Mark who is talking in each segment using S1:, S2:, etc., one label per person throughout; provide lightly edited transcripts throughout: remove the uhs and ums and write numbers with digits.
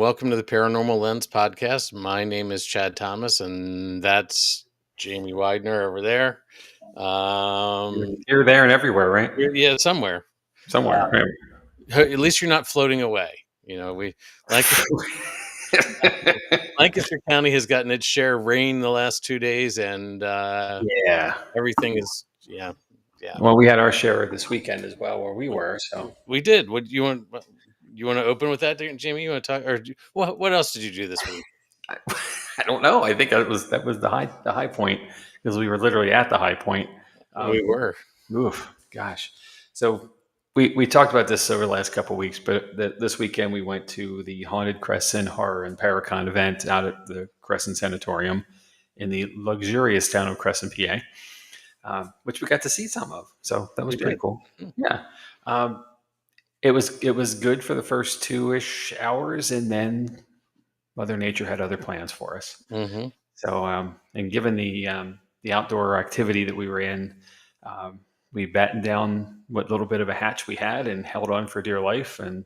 S1: welcome to the Paranormal Lens podcast. My name is Chad Thomas, and that's Jamie Widener over there.
S2: You're there and everywhere, right?
S1: Yeah, somewhere.
S2: Somewhere.
S1: At least you're not floating away. You know, Lancaster County has gotten its share of rain the last 2 days, and
S2: Yeah.
S1: everything is yeah.
S2: Well, we had our share this weekend as well, where we were. So
S1: We did. What you want? You want to open with that, Jamie? You want to talk, or what else did you do this week?
S2: I don't know. I think that was the high point, because we were literally at the high point.
S1: We were.
S2: Oof, gosh. So we talked about this over the last couple of weeks, but this weekend we went to the Haunted Crescent Horror and Paracon event out at the Crescent Sanatorium in the luxurious town of Crescent, PA, which we got to see some of. So that was pretty cool. Yeah. It was good for the first 2-ish hours, and then Mother Nature had other plans for us.
S1: Mm-hmm.
S2: So, and given the outdoor activity that we were in, we battened down what little bit of a hatch we had and held on for dear life, and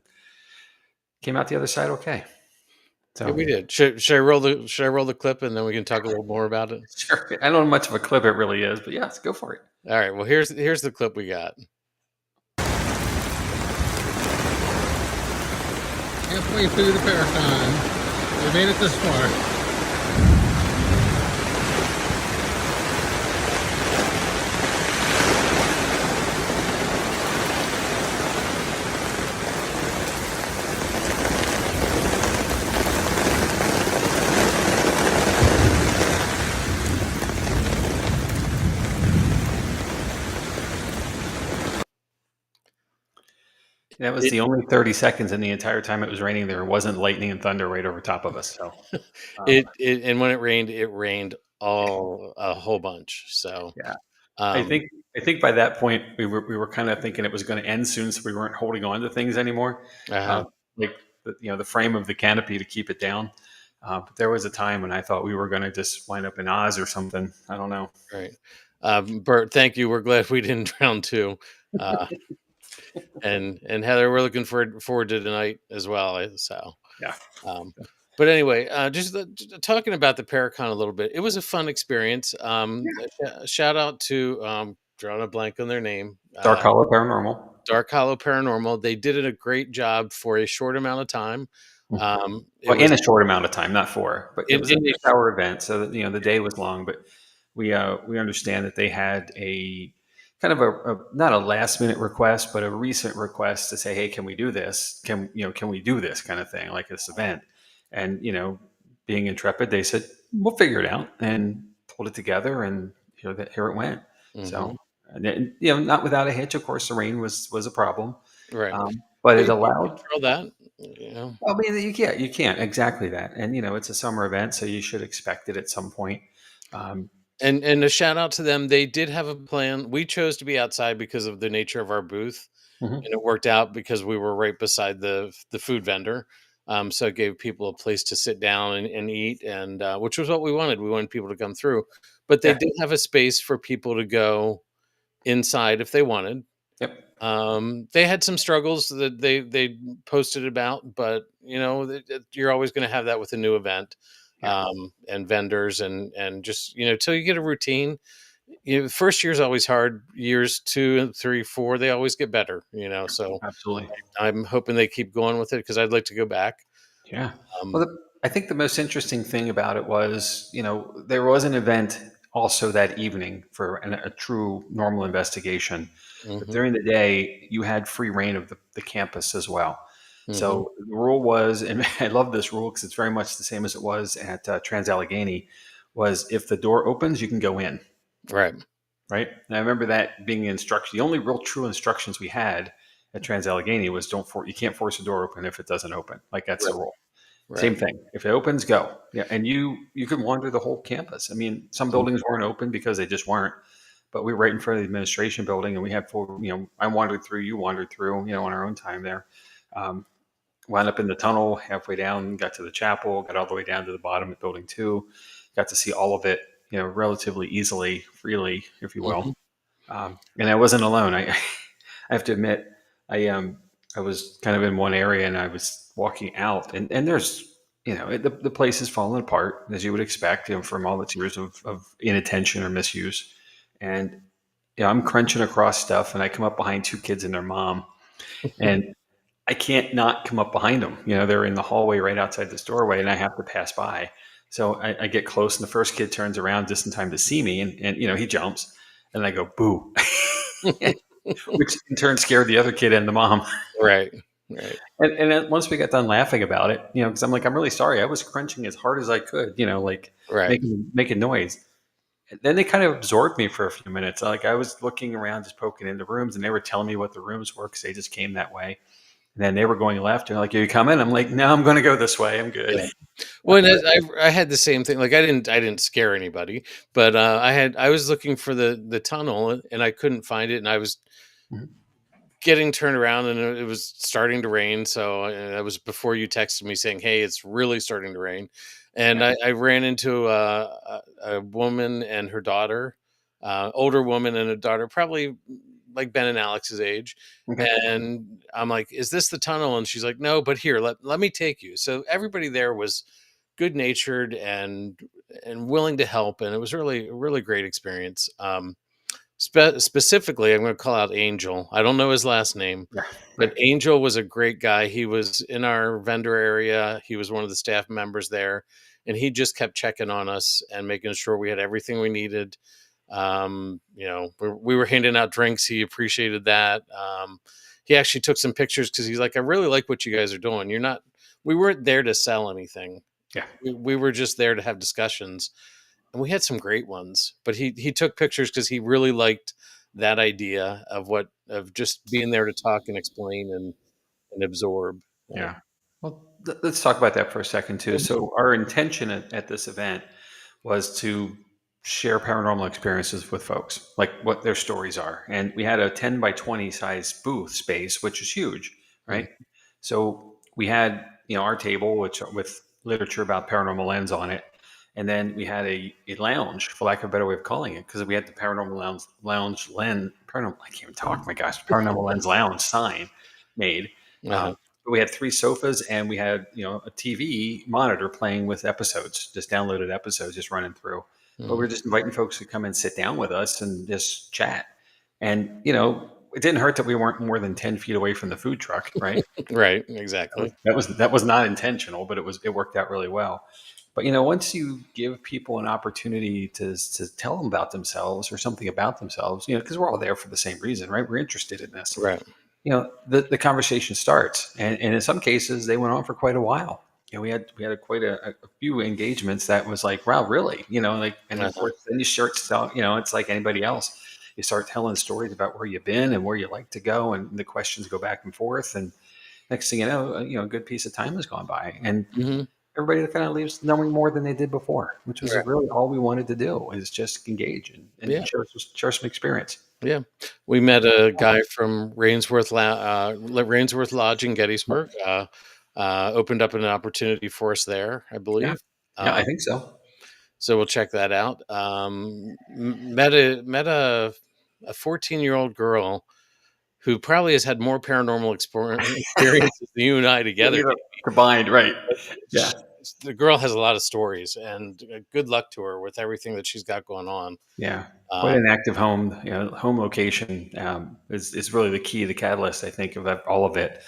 S2: came out the other side okay. So
S1: yeah, we did. Should I roll the clip, and then we can talk a little more about it?
S2: Sure. I don't know how much of a clip it really is, but yes, go for it.
S1: All right. Well, here's the clip we got.
S3: Halfway through the Paracon. We made it this far.
S2: That was the only 30 seconds in the entire time it was raining. There wasn't lightning and thunder right over top of us. So
S1: And when it rained a whole bunch. So
S2: yeah, I think by that point we were kind of thinking it was going to end soon, so we weren't holding on to things anymore, like the frame of the canopy to keep it down. But there was a time when I thought we were going to just wind up in Oz or something. I don't know.
S1: Right, Bert. Thank you. We're glad we didn't drown too. And Heather, we're looking forward to tonight as well. So
S2: yeah.
S1: But anyway, just talking about the Paracon a little bit, it was a fun experience. Shout out to drawing a blank on their name,
S2: Dark Hollow Paranormal.
S1: Dark Hollow Paranormal. They did a great job for a short amount of time.
S2: In a short amount of time, not 4, but it was a 6-hour event, so that, the day was long. But we understand that they had a kind of a not a last minute request, but a recent request to say, hey, can we do this? Can we do this kind of thing, like this event? And being intrepid, they said we'll figure it out, and pulled it together, and here it went. Mm-hmm. So not without a hitch. Of course, the rain was a problem,
S1: right?
S2: But it allowed
S1: control that.
S2: I mean, you can't exactly that, and it's a summer event, so you should expect it at some point.
S1: And a shout out to them. They did have a plan. We chose to be outside because of the nature of our booth, and it worked out because we were right beside the food vendor. So it gave people a place to sit down and eat, and which was what we wanted. We wanted people to come through, but they did have a space for people to go inside if they wanted.
S2: Yep.
S1: They had some struggles that they posted about, but you're always going to have that with a new event, and vendors and just till you get a routine. First year's always hard. Years 2, 3, 4, they always get better. So
S2: absolutely,
S1: I'm hoping they keep going with it because I'd like to go back.
S2: Yeah. Well, I think the most interesting thing about it was, there was an event also that evening for a true normal investigation. Mm-hmm. But during the day, you had free reign of the campus as well. Mm-hmm. So the rule was, and I love this rule because it's very much the same as it was at Trans-Allegheny, was if the door opens, you can go in.
S1: Right.
S2: And I remember that being the instruction. The only real true instructions we had at Trans-Allegheny was you can't force a door open if it doesn't open. Like that's the rule. Right. Same thing. If it opens, go. Yeah, and you can wander the whole campus. I mean, some buildings weren't open because they just weren't. But we were right in front of the administration building, and we had full. I wandered through. You wandered through. On our own time there. Wound up in the tunnel halfway down. Got to the chapel. Got all the way down to the bottom of building 2. Got to see all of it. Relatively easily, freely, if you will. Mm-hmm. And I wasn't alone. I have to admit, I was kind of in one area, and I was walking out, and there's the place is falling apart as you would expect, from all its years of inattention or misuse. And I'm crunching across stuff, and I come up behind two kids and their mom, and I can't not come up behind them. They're in the hallway right outside this doorway, and I have to pass by. So I get close, and the first kid turns around just in time to see me, and he jumps, and I go boo, which in turn scared the other kid and the mom.
S1: Right. Right.
S2: And then once we got done laughing about it, because I'm like, I'm really sorry. I was crunching as hard as I could, like
S1: Right.
S2: making noise. And then they kind of absorbed me for a few minutes. Like I was looking around, just poking into rooms, and they were telling me what the rooms were because they just came that way. And then they were going left, and they're like, "Are you coming?" I'm like, "No, I'm going to go this way. I'm good."
S1: Yeah. Well, and I had the same thing. Like I didn't scare anybody, but I was looking for the tunnel and I couldn't find it, and I was
S2: Mhm.
S1: getting turned around and it was starting to rain. So that was before you texted me saying, "Hey, it's really starting to rain," and
S2: Yeah.
S1: I ran into a woman and her daughter, older woman and a daughter, probably like Ben and Alex's age.
S2: Okay.
S1: And I'm like, "Is this the tunnel?" And she's like, "No, but here, let me take you." So everybody there was good natured and willing to help, and it was really a really great experience. Specifically, I'm going to call out Angel. I don't know his last name,
S2: Yeah.
S1: but
S2: Right.
S1: Angel was a great guy. He was in our vendor area. He was one of the staff members there, and he just kept checking on us and making sure we had everything we needed. We were handing out drinks. He appreciated that. He actually took some pictures because he's like, "I really like what you guys are doing. We weren't there to sell anything.
S2: Yeah.
S1: We were just there to have discussions." And we had some great ones, but he took pictures because he really liked that idea of just being there to talk and explain and absorb.
S2: Yeah. Well, let's talk about that for a second too.
S1: Mhm.
S2: So our intention at this event was to share paranormal experiences with folks, like what their stories are. And we had a 10 by 20 size booth space, which is huge,
S1: Mhm.
S2: right? So we had, our table, which with literature about paranormal lens on it. And then we had a lounge, for lack of a better way of calling it, because we had the I can't even talk, my gosh, paranormal lens lounge sign made.
S1: Uh-huh.
S2: We had three sofas, and we had a TV monitor playing with episodes, just downloaded episodes, just running through. But we
S1: Mhm.
S2: were just inviting folks to come and sit down with us and just chat. And it didn't hurt that we weren't more than 10 feet away from the food truck, right?
S1: Right,
S2: That was
S1: exactly.
S2: that was that was not intentional, but it worked out really well. But once you give people an opportunity to tell them about themselves or something about themselves, because we're all there for the same reason, right? We're interested in this.
S1: Right.
S2: The conversation starts, and in some cases they went on for quite a while. We had quite a few engagements that was like, wow, really, and of
S1: Uh-huh.
S2: course then you start to, it's like anybody else. You start telling stories about where you've been and where you like to go, and the questions go back and forth, and next thing you know, a good piece of time has gone by, and
S1: Mhm.
S2: everybody kind of leaves knowing more than they did before, which was
S1: Right.
S2: really all we wanted to do, is just engage and
S1: Yeah.
S2: share some experience.
S1: Yeah. We met a guy from Rainsworth Lodge in Gettysburg. Opened up an opportunity for us there, I
S2: Yeah,
S1: believe.
S2: yeah,
S1: Uh,
S2: I think so.
S1: so we'll check that out. Met a 14-year-old girl who probably has had more paranormal experiences than you and I
S2: Yeah,
S1: together.
S2: we were combined, right? Yeah,
S1: Sh- The girl has a lot of stories, and good luck to her with everything that she's got going on.
S2: yeah. Quite
S1: Um,
S2: an active home, home location is really the key, the catalyst, I think, of all of it.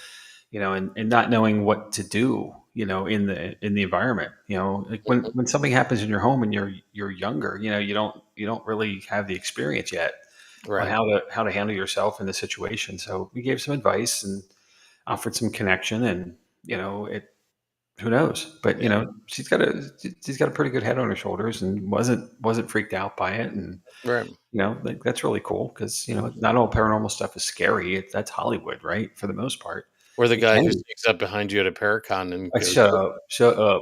S2: And not knowing what to do, in the environment. Like when something happens in your home and you're younger, you don't really have the experience yet on
S1: right,
S2: how to handle yourself in the situation. So we gave some advice and offered some connection, and it who knows? But
S1: yeah,
S2: she's got a pretty good head on her shoulders, and wasn't freaked out by it. And
S1: right.
S2: like, that's really cool, because not all paranormal stuff is scary. That's Hollywood, right? For the most part,
S1: Or the
S2: it
S1: guy
S2: can
S1: who
S2: be.
S1: sneaks up behind you at a Paracon and
S2: Like,
S1: goes.
S2: shut up, shut up.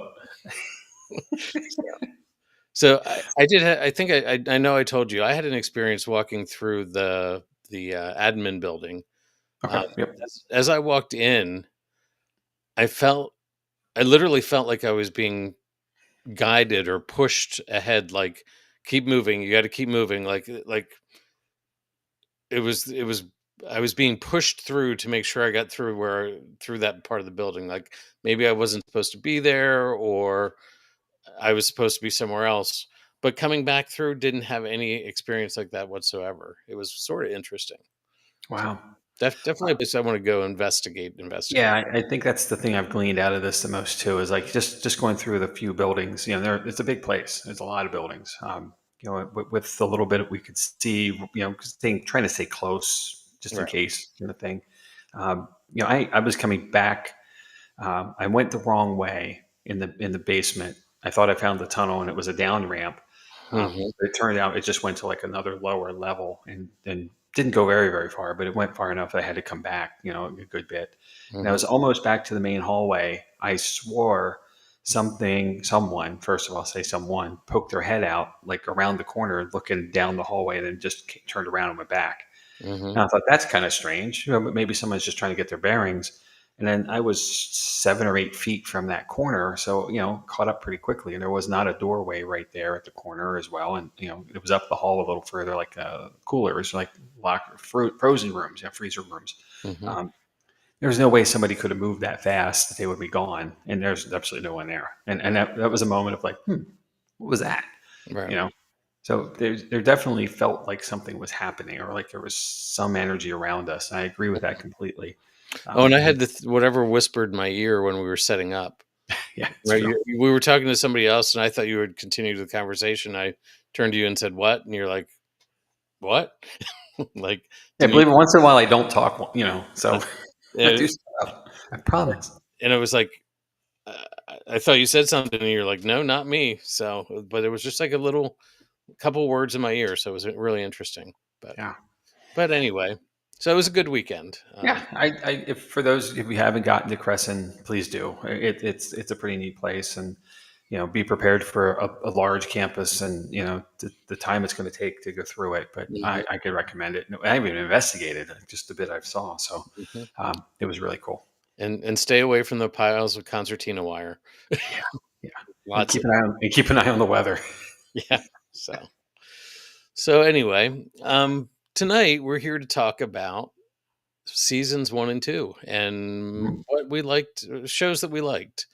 S1: So I did. I think I know I told you I had an experience walking through the admin building.
S2: Okay,
S1: Um,
S2: yep,
S1: as I walked in, I felt I literally felt like I was being guided or pushed ahead. Like, keep moving. You got to keep moving. Like it was I was being pushed through to make sure I got through that part of the building. Like maybe I wasn't supposed to be there, or I was supposed to be somewhere else. But coming back through didn't have any experience like that whatsoever. It was sort of interesting. So
S2: Wow.
S1: definitely a place I want to go investigate.
S2: Yeah, I think that's the thing I've gleaned out of this the most too is like just going through the few buildings. It's a big place. There's a lot of buildings. With the little bit we could see, trying to stay close just in
S1: Right.
S2: case, thing. I was coming back. I went the wrong way in the basement. I thought I found the tunnel and it was a down ramp.
S1: Hmm.
S2: It turned out it just went to like another lower level and didn't go very, very far, but it went far enough that I had to come back, a good bit. And I
S1: Hmm.
S2: was almost back to the main hallway. I swore someone, first of all, say someone, poked their head out like around the corner looking down the hallway and then just turned around and went back.
S1: Hmm.
S2: And I thought that's kind of strange. But maybe someone's just trying to get their bearings. And then I was 7 or 8 feet from that corner, so caught up pretty quickly. And there was not a doorway right there at the corner as well. And it was up the hall a little further, like coolers, like frozen rooms, freezer rooms.
S1: Hmm.
S2: Um, there was no way somebody could have moved that fast; they would be gone. And there's absolutely no one there. And that was a moment of like, what was that?
S1: Right.
S2: You know, so there definitely felt like something was happening, or like there was some energy around us. I agree with that completely.
S1: Oh, and I
S2: And
S1: had whatever whispered in my ear when we were setting up.
S2: yeah, it's
S1: Right.
S2: true.
S1: We were talking to somebody else, and I thought you would continue the conversation. I turned to you and said, "What?" And you're like, "What?" Like,
S2: Yeah,
S1: didn't you?
S2: believe it. Once in a while, I don't talk. So I do
S1: And
S2: stuff. I promise.
S1: it was like, I thought you said something, and you're like, "No, not me." So, but it was just like a little couple words in my ear, so it was really interesting. But
S2: Yeah,
S1: anyway, so it was a good weekend.
S2: yeah. If for those if you haven't gotten to Crescent, please do. It's a pretty neat place, and be prepared for a large campus, and the time it's going to take to go through it. But
S1: Mhm,
S2: I could recommend it. I haven't even investigated just a bit I saw, so
S1: mhm.
S2: it was really cool.
S1: And stay away from the piles of concertina wire.
S2: Yeah, yeah. And
S1: Lots of them.
S2: keep an eye on the weather.
S1: Yeah. So anyway, tonight we're here to talk about seasons 1 and 2 and
S2: Mhm.
S1: what we liked, shows that we liked.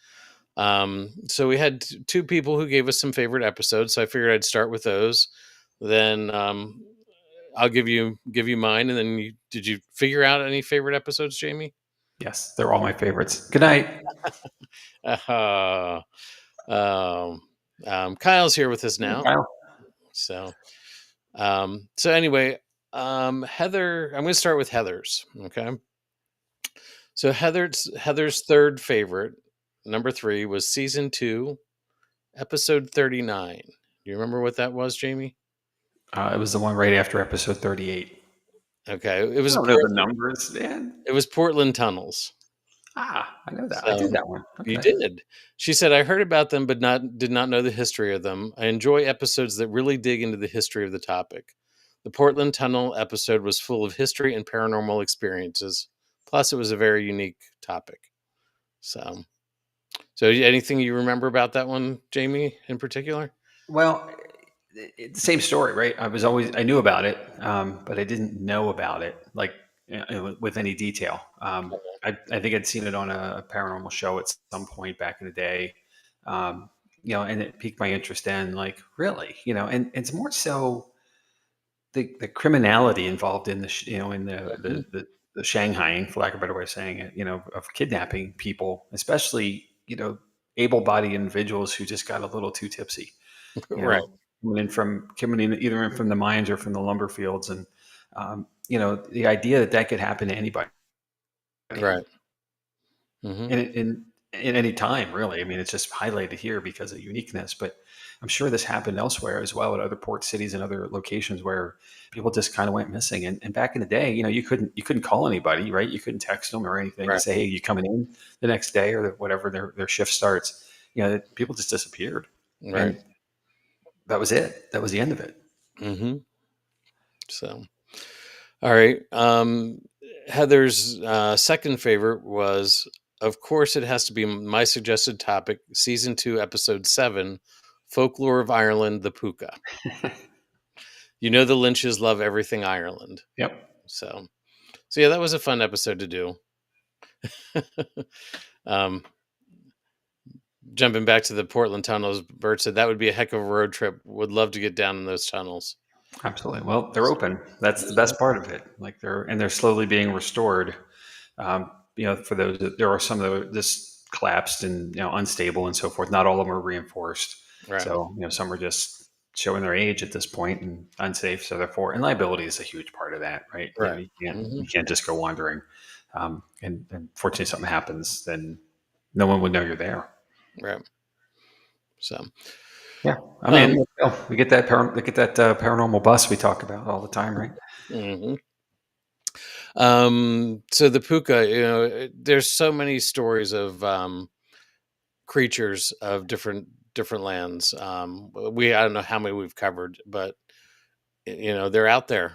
S1: So we had two people who gave us some favorite episodes, so I figured I'd start with those. Then I'll give you mine, and then did you figure out any favorite episodes, Jamie?
S2: Yes, they're all my favorites. Good night.
S1: Uh, um, Kyle's here with us
S2: Hey,
S1: now.
S2: Kyle.
S1: So anyway, Heather, I'm going to start with Heather's. Okay. So Heather's third favorite, number 3, was season 2, episode 39. Do you remember what that was, Jamie?
S2: It was the one right after episode 38.
S1: Okay,
S2: I don't know the numbers, man.
S1: It was Portland tunnels.
S2: I know that. I did
S1: So
S2: that one.
S1: you
S2: Okay.
S1: did. She said, "I heard about them, but did not know the history of them. I enjoy episodes that really dig into the history of the topic. The Portland Tunnel episode was full of history and paranormal experiences. Plus, it was a very unique topic." So, anything you remember about that one, Jamie, in particular?
S2: Well, same story, right? I knew about it, but I didn't know about it like with any detail. I think I'd seen it on a paranormal show at some point back in the day, um, and it piqued my interest in like really, and it's more so the criminality involved in in
S1: Mhm.
S2: the Shanghaiing, for lack of a better way of saying it, of kidnapping people, especially able-bodied individuals who just got a little too tipsy, you
S1: Right,
S2: know, coming in either in from the mines or from the lumber fields, and the idea that that could happen to anybody
S1: right. Hmm.
S2: in any time, really. I mean, it's just highlighted here because of uniqueness, but I'm sure this happened elsewhere as well at other port cities and other locations where people just kind of went missing. And back in the day, you couldn't call anybody, right? You couldn't text them or anything to
S1: Right,
S2: say, "Hey, you coming in the next day?" or whatever their shift starts. People just disappeared,
S1: right.
S2: and that was it. That was the end of it.
S1: Hmm. So, all right. Heather's second favorite was, of course, it has to be my suggested topic, season 2, episode 7, Folklore of Ireland, the Puka. The Lynches love everything Ireland.
S2: Yep.
S1: So, So yeah, that was a fun episode to do. um, Jumping back to the Portland tunnels, Bert said that would be a heck of a road trip. Would love to get down in those tunnels.
S2: Absolutely. Well, they're open. That's the best part of it. Like they're slowly being restored. For those, there are some that just collapsed and unstable and so forth. Not all of them are reinforced.
S1: Right.
S2: So some are just showing their age at this point and unsafe. So therefore, and liability is a huge part of that, right?
S1: Right.
S2: You can't just go wandering. And fortunately, something happens, then no one would know you're there.
S1: Right. So.
S2: Yeah, I mean, we get that paranormal bus we talk about all the time, right?
S1: Mm-hmm. So the puka, there's so many stories of creatures of different lands. I don't know how many we've covered, but they're out there.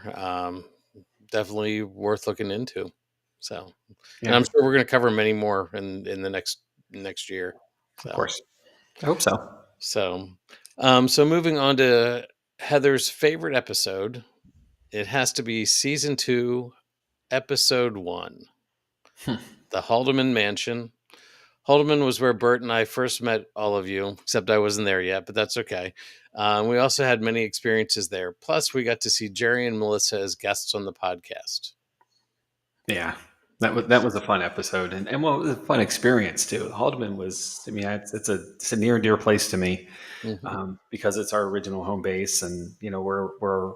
S1: Definitely worth looking into. So, and I'm sure we're going to cover many more in the next year. So.
S2: Of course, I hope so.
S1: So moving on to Heather's favorite episode, it has to be season 2, episode 1, the Haldeman Mansion. Haldeman was where Bert and I first met all of you, except I wasn't there yet, but that's okay. We also had many experiences there. Plus, we got to see Jerry and Melissa as guests on the podcast.
S2: Yeah, that was a fun episode, and well, it was a fun experience too. Haldeman was, I mean, it's a near and dear place to me, because it's our original home base, and we're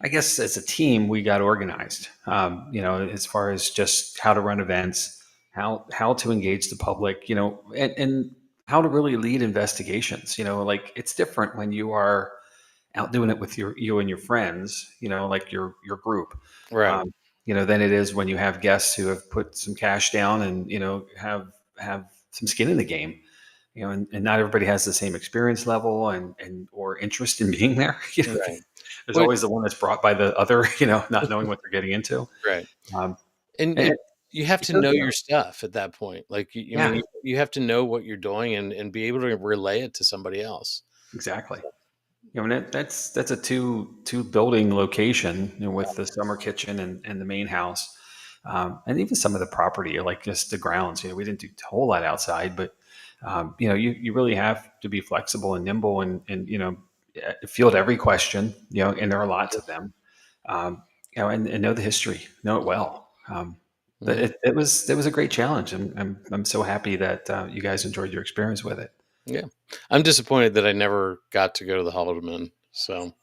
S2: I guess as a team we got organized. As far as just how to run events, how to engage the public, and how to really lead investigations. Like it's different when you are out doing it with you and your friends, like your group,
S1: right?
S2: Than it is when you have guests who have put some cash down and have some skin in the game, and not everybody has the same experience level and or interest in being there.
S1: Right.
S2: There's always the one that's brought by the other, not knowing what they're getting into.
S1: Right.
S2: And
S1: you have to know your stuff at that point. Like, you have to know what you're doing and be able to relay it to somebody else.
S2: Exactly. That's a two building location, with the summer kitchen and the main house, and even some of the property, like just the grounds. We didn't do a whole lot outside, but you really have to be flexible and nimble and field every question, and there are lots of them, and know the history, know it well. But it was a great challenge, and I'm so happy that you guys enjoyed your experience with it.
S1: Yeah, I'm disappointed that I never got to go to the Haldeman. So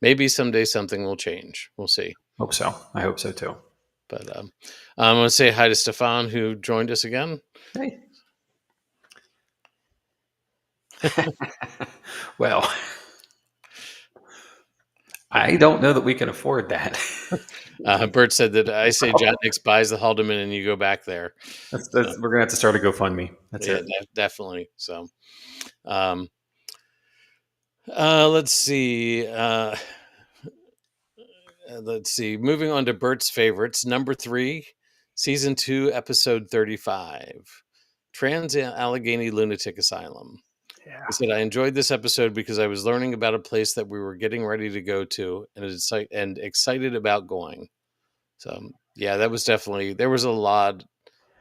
S1: maybe someday something will change. We'll see.
S2: Hope so. I hope so too.
S1: But I'm going to say hi to Stefan, who joined us again.
S2: Hey. Well, I don't know that we can afford that.
S1: Bert said that I say John Nix buys the Haldeman and you go back there.
S2: We're going to have to start a GoFundMe. That's it.
S1: Definitely. So, let's see. Let's see. Moving on to Bert's favorites. Number 3, season 2, episode 35, Trans Allegheny Lunatic Asylum.
S2: Yeah.
S1: He said, I enjoyed this episode because I was learning about a place that we were getting ready to go to and excited about going. So yeah, that was definitely, there was a lot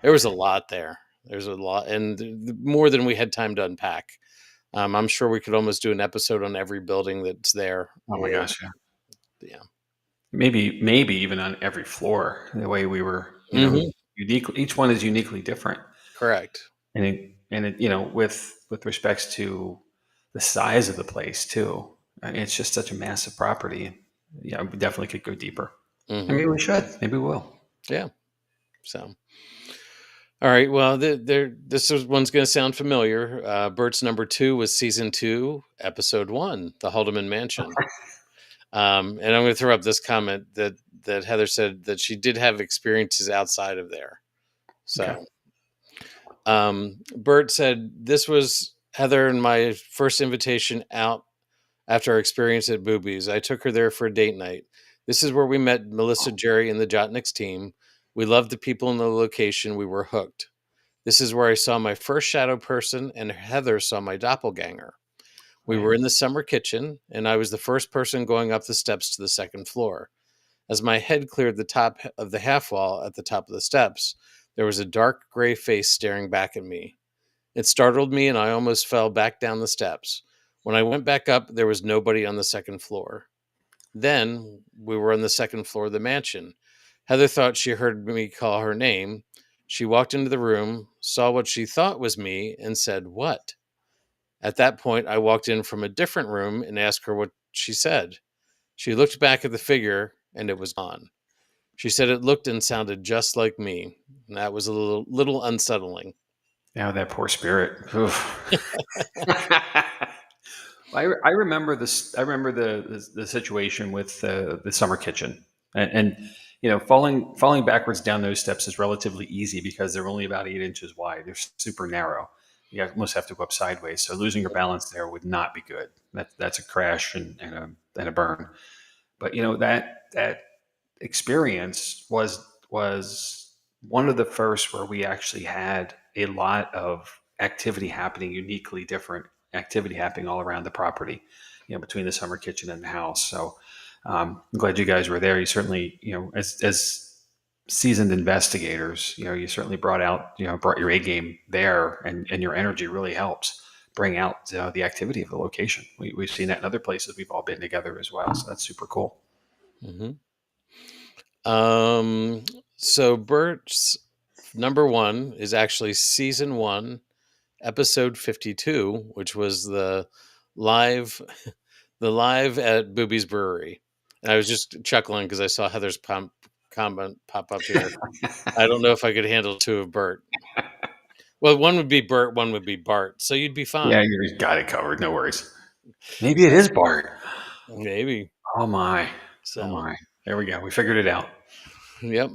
S1: there. There's a lot, and more than we had time to unpack. I'm sure we could almost do an episode on every building that's there.
S2: Oh my gosh.
S1: Yeah.
S2: Maybe even on every floor, the way we were, unique. Each one is uniquely different.
S1: Correct.
S2: And with respects to the size of the place too, it's just such a massive property. Yeah, we definitely could go deeper. Maybe we should. Maybe we will.
S1: Yeah. So, all right. Well, this one's going to sound familiar. Bert's number 2 was season 2, episode 1, the Haldeman Mansion. And I'm going to throw up this comment that Heather said that she did have experiences outside of there. So, Bert said this was Heather and my first invitation out after our experience at Boobies. I took her there for a date night. This is where we met Melissa, Jerry, and the Jotniks team. We loved the people in the location. We were hooked. This is where I saw my first shadow person, and Heather saw my doppelganger. We were in the summer kitchen, and I was the first person going up the steps to the second floor. As my head cleared the top of the half wall at the top of the steps, there was a dark gray face staring back at me. It startled me and I almost fell back down the steps. When I went back up, there was nobody on the second floor. Then we were on the second floor of the mansion. Heather thought she heard me call her name. She walked into the room, saw what she thought was me, and said, "What?" At that point, I walked in from a different room and asked her what she said. She looked back at the figure and it was gone. She said it looked and sounded just like me. And that was a little unsettling.
S2: Now that poor spirit. I remember this. I remember the situation with the summer kitchen, and falling backwards down those steps is relatively easy because they're only about 8 inches wide. They're super narrow. You almost have to go up sideways. So losing your balance there would not be good. That's a crash and a burn. But that experience was one of the first where we actually had a lot of activity happening, uniquely different activity happening all around the property, between the summer kitchen and the house. So I'm glad you guys were there. You certainly, as seasoned investigators, you certainly brought your A game there, and your energy really helps bring out the activity of the location. We've seen that in other places. We've all been together as well. So that's super cool.
S1: Mm-hmm. So Bert's number one is actually season 1, episode 52, which was the live at Booby's Brewery. And I was just chuckling because I saw Heather's comment pop up here. I don't know if I could handle 2 of Bert. Well, one would be Bert, one would be Bart. So you'd be fine.
S2: Yeah, you got it covered. No worries. Maybe it is Bart.
S1: Maybe.
S2: Oh my. Oh my. There we go. We figured it out.
S1: Yep.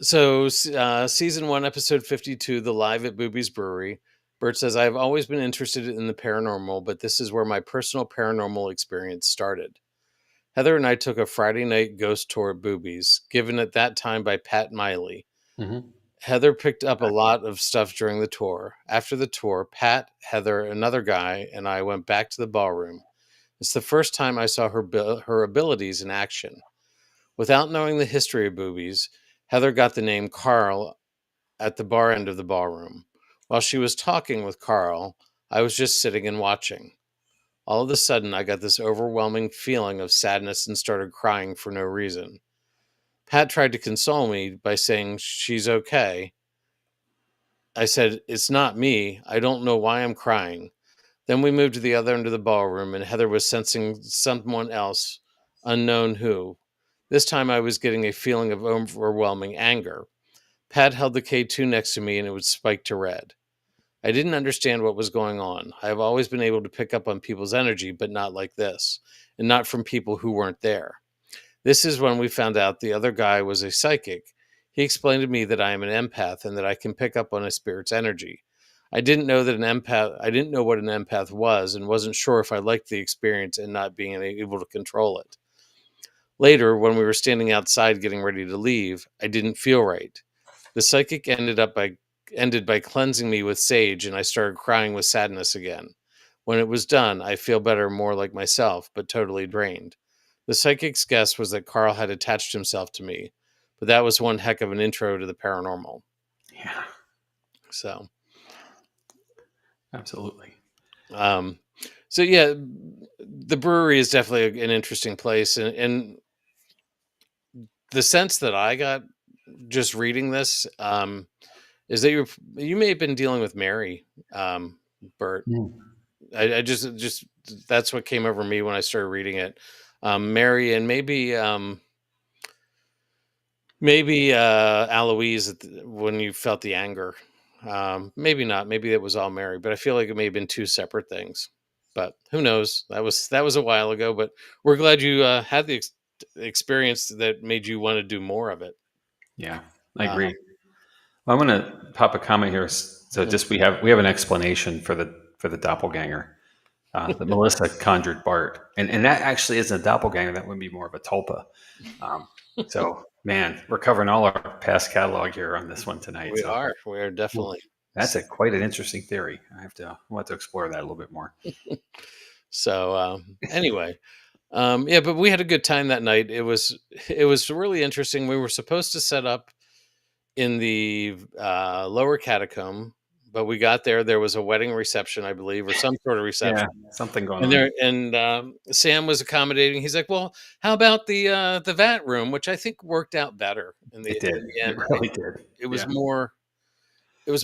S1: So season 1, episode 52, the live at Booby's Brewery. Bert says, I've always been interested in the paranormal, but this is where my personal paranormal experience started. Heather and I took a Friday night ghost tour at Booby's, given at that time by Pat Miley.
S2: Mm-hmm.
S1: Heather picked up a lot of stuff during the tour. After the tour, Pat, Heather, another guy, and I went back to the ballroom. It's the first time I saw her abilities in action. Without knowing the history of Booby's, Heather got the name Carl at the bar end of the ballroom. While she was talking with Carl, I was just sitting and watching. All of a sudden, I got this overwhelming feeling of sadness and started crying for no reason. Pat tried to console me by saying she's okay. I said, it's not me. I don't know why I'm crying. Then we moved to the other end of the ballroom, and Heather was sensing someone else, unknown who. This time I was getting a feeling of overwhelming anger. Pat held the K2 next to me, and it would spike to red. I didn't understand what was going on. I have always been able to pick up on people's energy, but not like this, and not from people who weren't there. This is when we found out the other guy was a psychic. He explained to me that I am an empath and that I can pick up on a spirit's energy. I didn't know what an empath was and wasn't sure if I liked the experience and not being able to control it. Later, when we were standing outside getting ready to leave, I didn't feel right. The psychic ended by cleansing me with sage, and I started crying with sadness again. When it was done, I feel better, more like myself, but totally drained. The psychic's guess was that Carl had attached himself to me, but that was one heck of an intro to the paranormal.
S2: Yeah.
S1: So.
S2: Absolutely.
S1: So yeah, the brewery is definitely an interesting place, and the sense that I got just reading this is that you may have been dealing with Mary, Bert.
S2: Mm.
S1: I just that's what came over me when I started reading it. Mary, and maybe Eloise when you felt the anger. Maybe not. Maybe it was all Mary, but I feel like it may have been 2 separate things. But who knows? That was a while ago. But we're glad you had the experience that made you want to do more of it.
S2: Yeah, I agree. Well, I'm going to pop a comment here. So just we have an explanation for the doppelganger. That Melissa conjured Bart, and that actually isn't a doppelganger. That would be more of a tulpa. So, man, we're covering all our past catalog here on this one tonight.
S1: We are definitely.
S2: That's quite an interesting theory. I'll have to explore that a little bit more.
S1: So anyway, Yeah, but we had a good time that night. It was really interesting. We were supposed to set up in the lower catacomb, but we got there. There was a wedding reception, I believe, or some sort of
S2: Yeah,
S1: reception.
S2: something going
S1: And
S2: on.
S1: Sam was accommodating. He's like, "Well, how about the vat room?" Which I think worked out better in
S2: It
S1: the
S2: did. It
S1: end.
S2: really did.
S1: It was
S2: Yeah.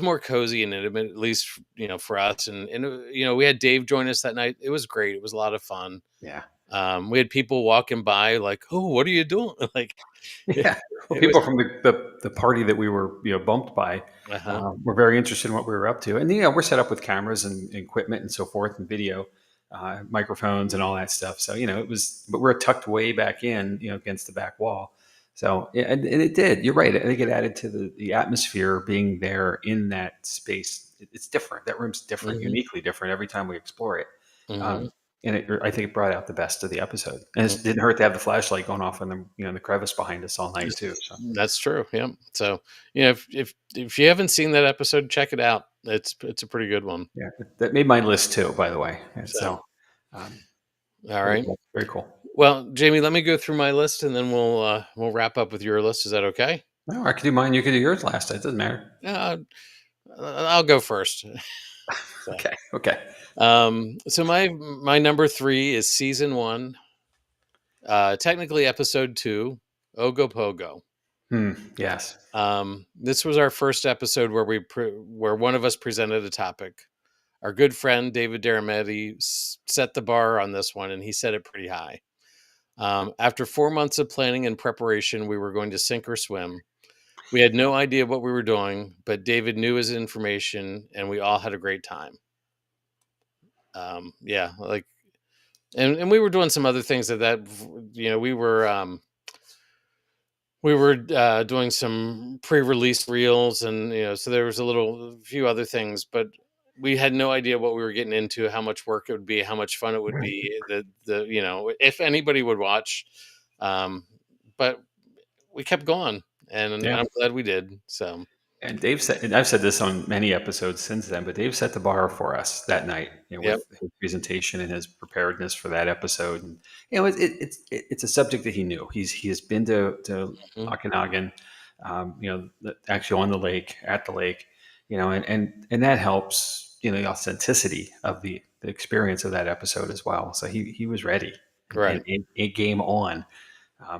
S1: more cozy and intimate, at least for us. We had Dave join us that night. It was great. It was a lot of fun.
S2: Yeah.
S1: We had people walking by like, "Oh, what are you doing?" Like, it,
S2: Yeah. Well,
S1: it was.
S2: people from the party that we were bumped by
S1: Uh-huh.
S2: were very interested in what we were up to, and we're set up with cameras and equipment and so forth, and video, microphones and all that stuff. So it was, but we're tucked way back in, against the back wall. So yeah, and it did. You're right. I think it added to the atmosphere being there in that space. It's different. That room's different,
S1: Mhm,
S2: uniquely different every time we explore it.
S1: mhm,
S2: Um, and I think it brought out the best of the episode. And
S1: mhm.
S2: it didn't hurt to have the flashlight going off in the crevice behind us all night too. So
S1: That's true. Yeah. So, if you haven't seen that episode, check it out. It's a pretty good one.
S2: yeah, that made my list too, by the way. And
S1: So,
S2: so um,
S1: all
S2: very
S1: right.
S2: cool. Very cool.
S1: Well, Jamie, let me go through my list, and then we'll wrap up with your list. Is that okay?
S2: No, I could do mine. You could do yours last. It doesn't matter.
S1: Uh, I'll go first. So,
S2: Okay. Okay.
S1: so my number three is season one, technically episode two, Ogopogo.
S2: Yes.
S1: This was our first episode where where one of us presented a topic. Our good friend David Darametti set the bar on this one, and he set it pretty high. After 4 months of planning and preparation, we were going to sink or swim. We had no idea what we were doing, but David knew his information, and we all had a great time. Yeah, like, and we were doing some other things we were doing some pre-release reels, and so there was a few other things, but we had no idea what we were getting into, how much work it would be, how much fun it would be, if anybody would watch. But we kept going, and
S2: Yeah.
S1: I'm glad we did. So
S2: And Dave said, and I've said this on many episodes since then, but Dave set the bar for us that night,
S1: yep.
S2: with his presentation and his preparedness for that episode. And it's a subject that he knew. He has been to
S1: Mhm.
S2: Okanagan, actually on the lake, at the lake, and that helps, the authenticity of the experience of that episode as well. So he was ready
S1: Right.
S2: and game on.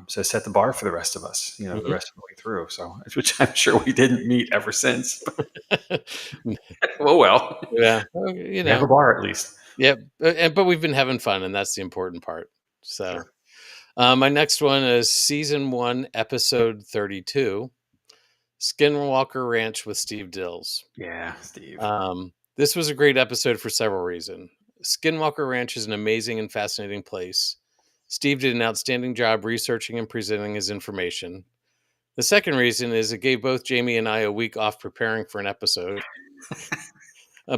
S2: So set the bar for the rest of us, the
S1: Mhm.
S2: rest of the way through. So, which I'm sure we didn't meet ever since. Well,
S1: Yeah, well,
S2: we have a bar at least.
S1: yeah, but we've been having fun, and that's the important part. So,
S2: Sure.
S1: my next one is season one, episode 32, Skinwalker Ranch with Steve Dills.
S2: Yeah, Steve.
S1: This was a great episode for several reasons. Skinwalker Ranch is an amazing and fascinating place. Steve did an outstanding job researching and presenting his information. The second reason is it gave both Jamie and I a week off preparing for an episode.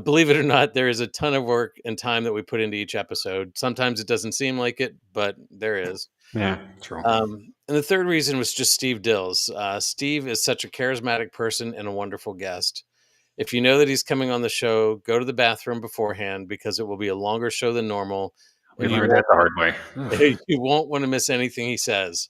S1: Believe it or not, there is a ton of work and time that we put into each episode. Sometimes it doesn't seem like it, but there is.
S2: Yeah, true.
S1: And the third reason was just Steve Dills. Steve is such a charismatic person and a wonderful guest. If you know that he's coming on the show, go to the bathroom beforehand because it will be a longer show than normal,
S2: We
S1: and you
S2: learned that the hard way.
S1: you won't want to miss anything he says.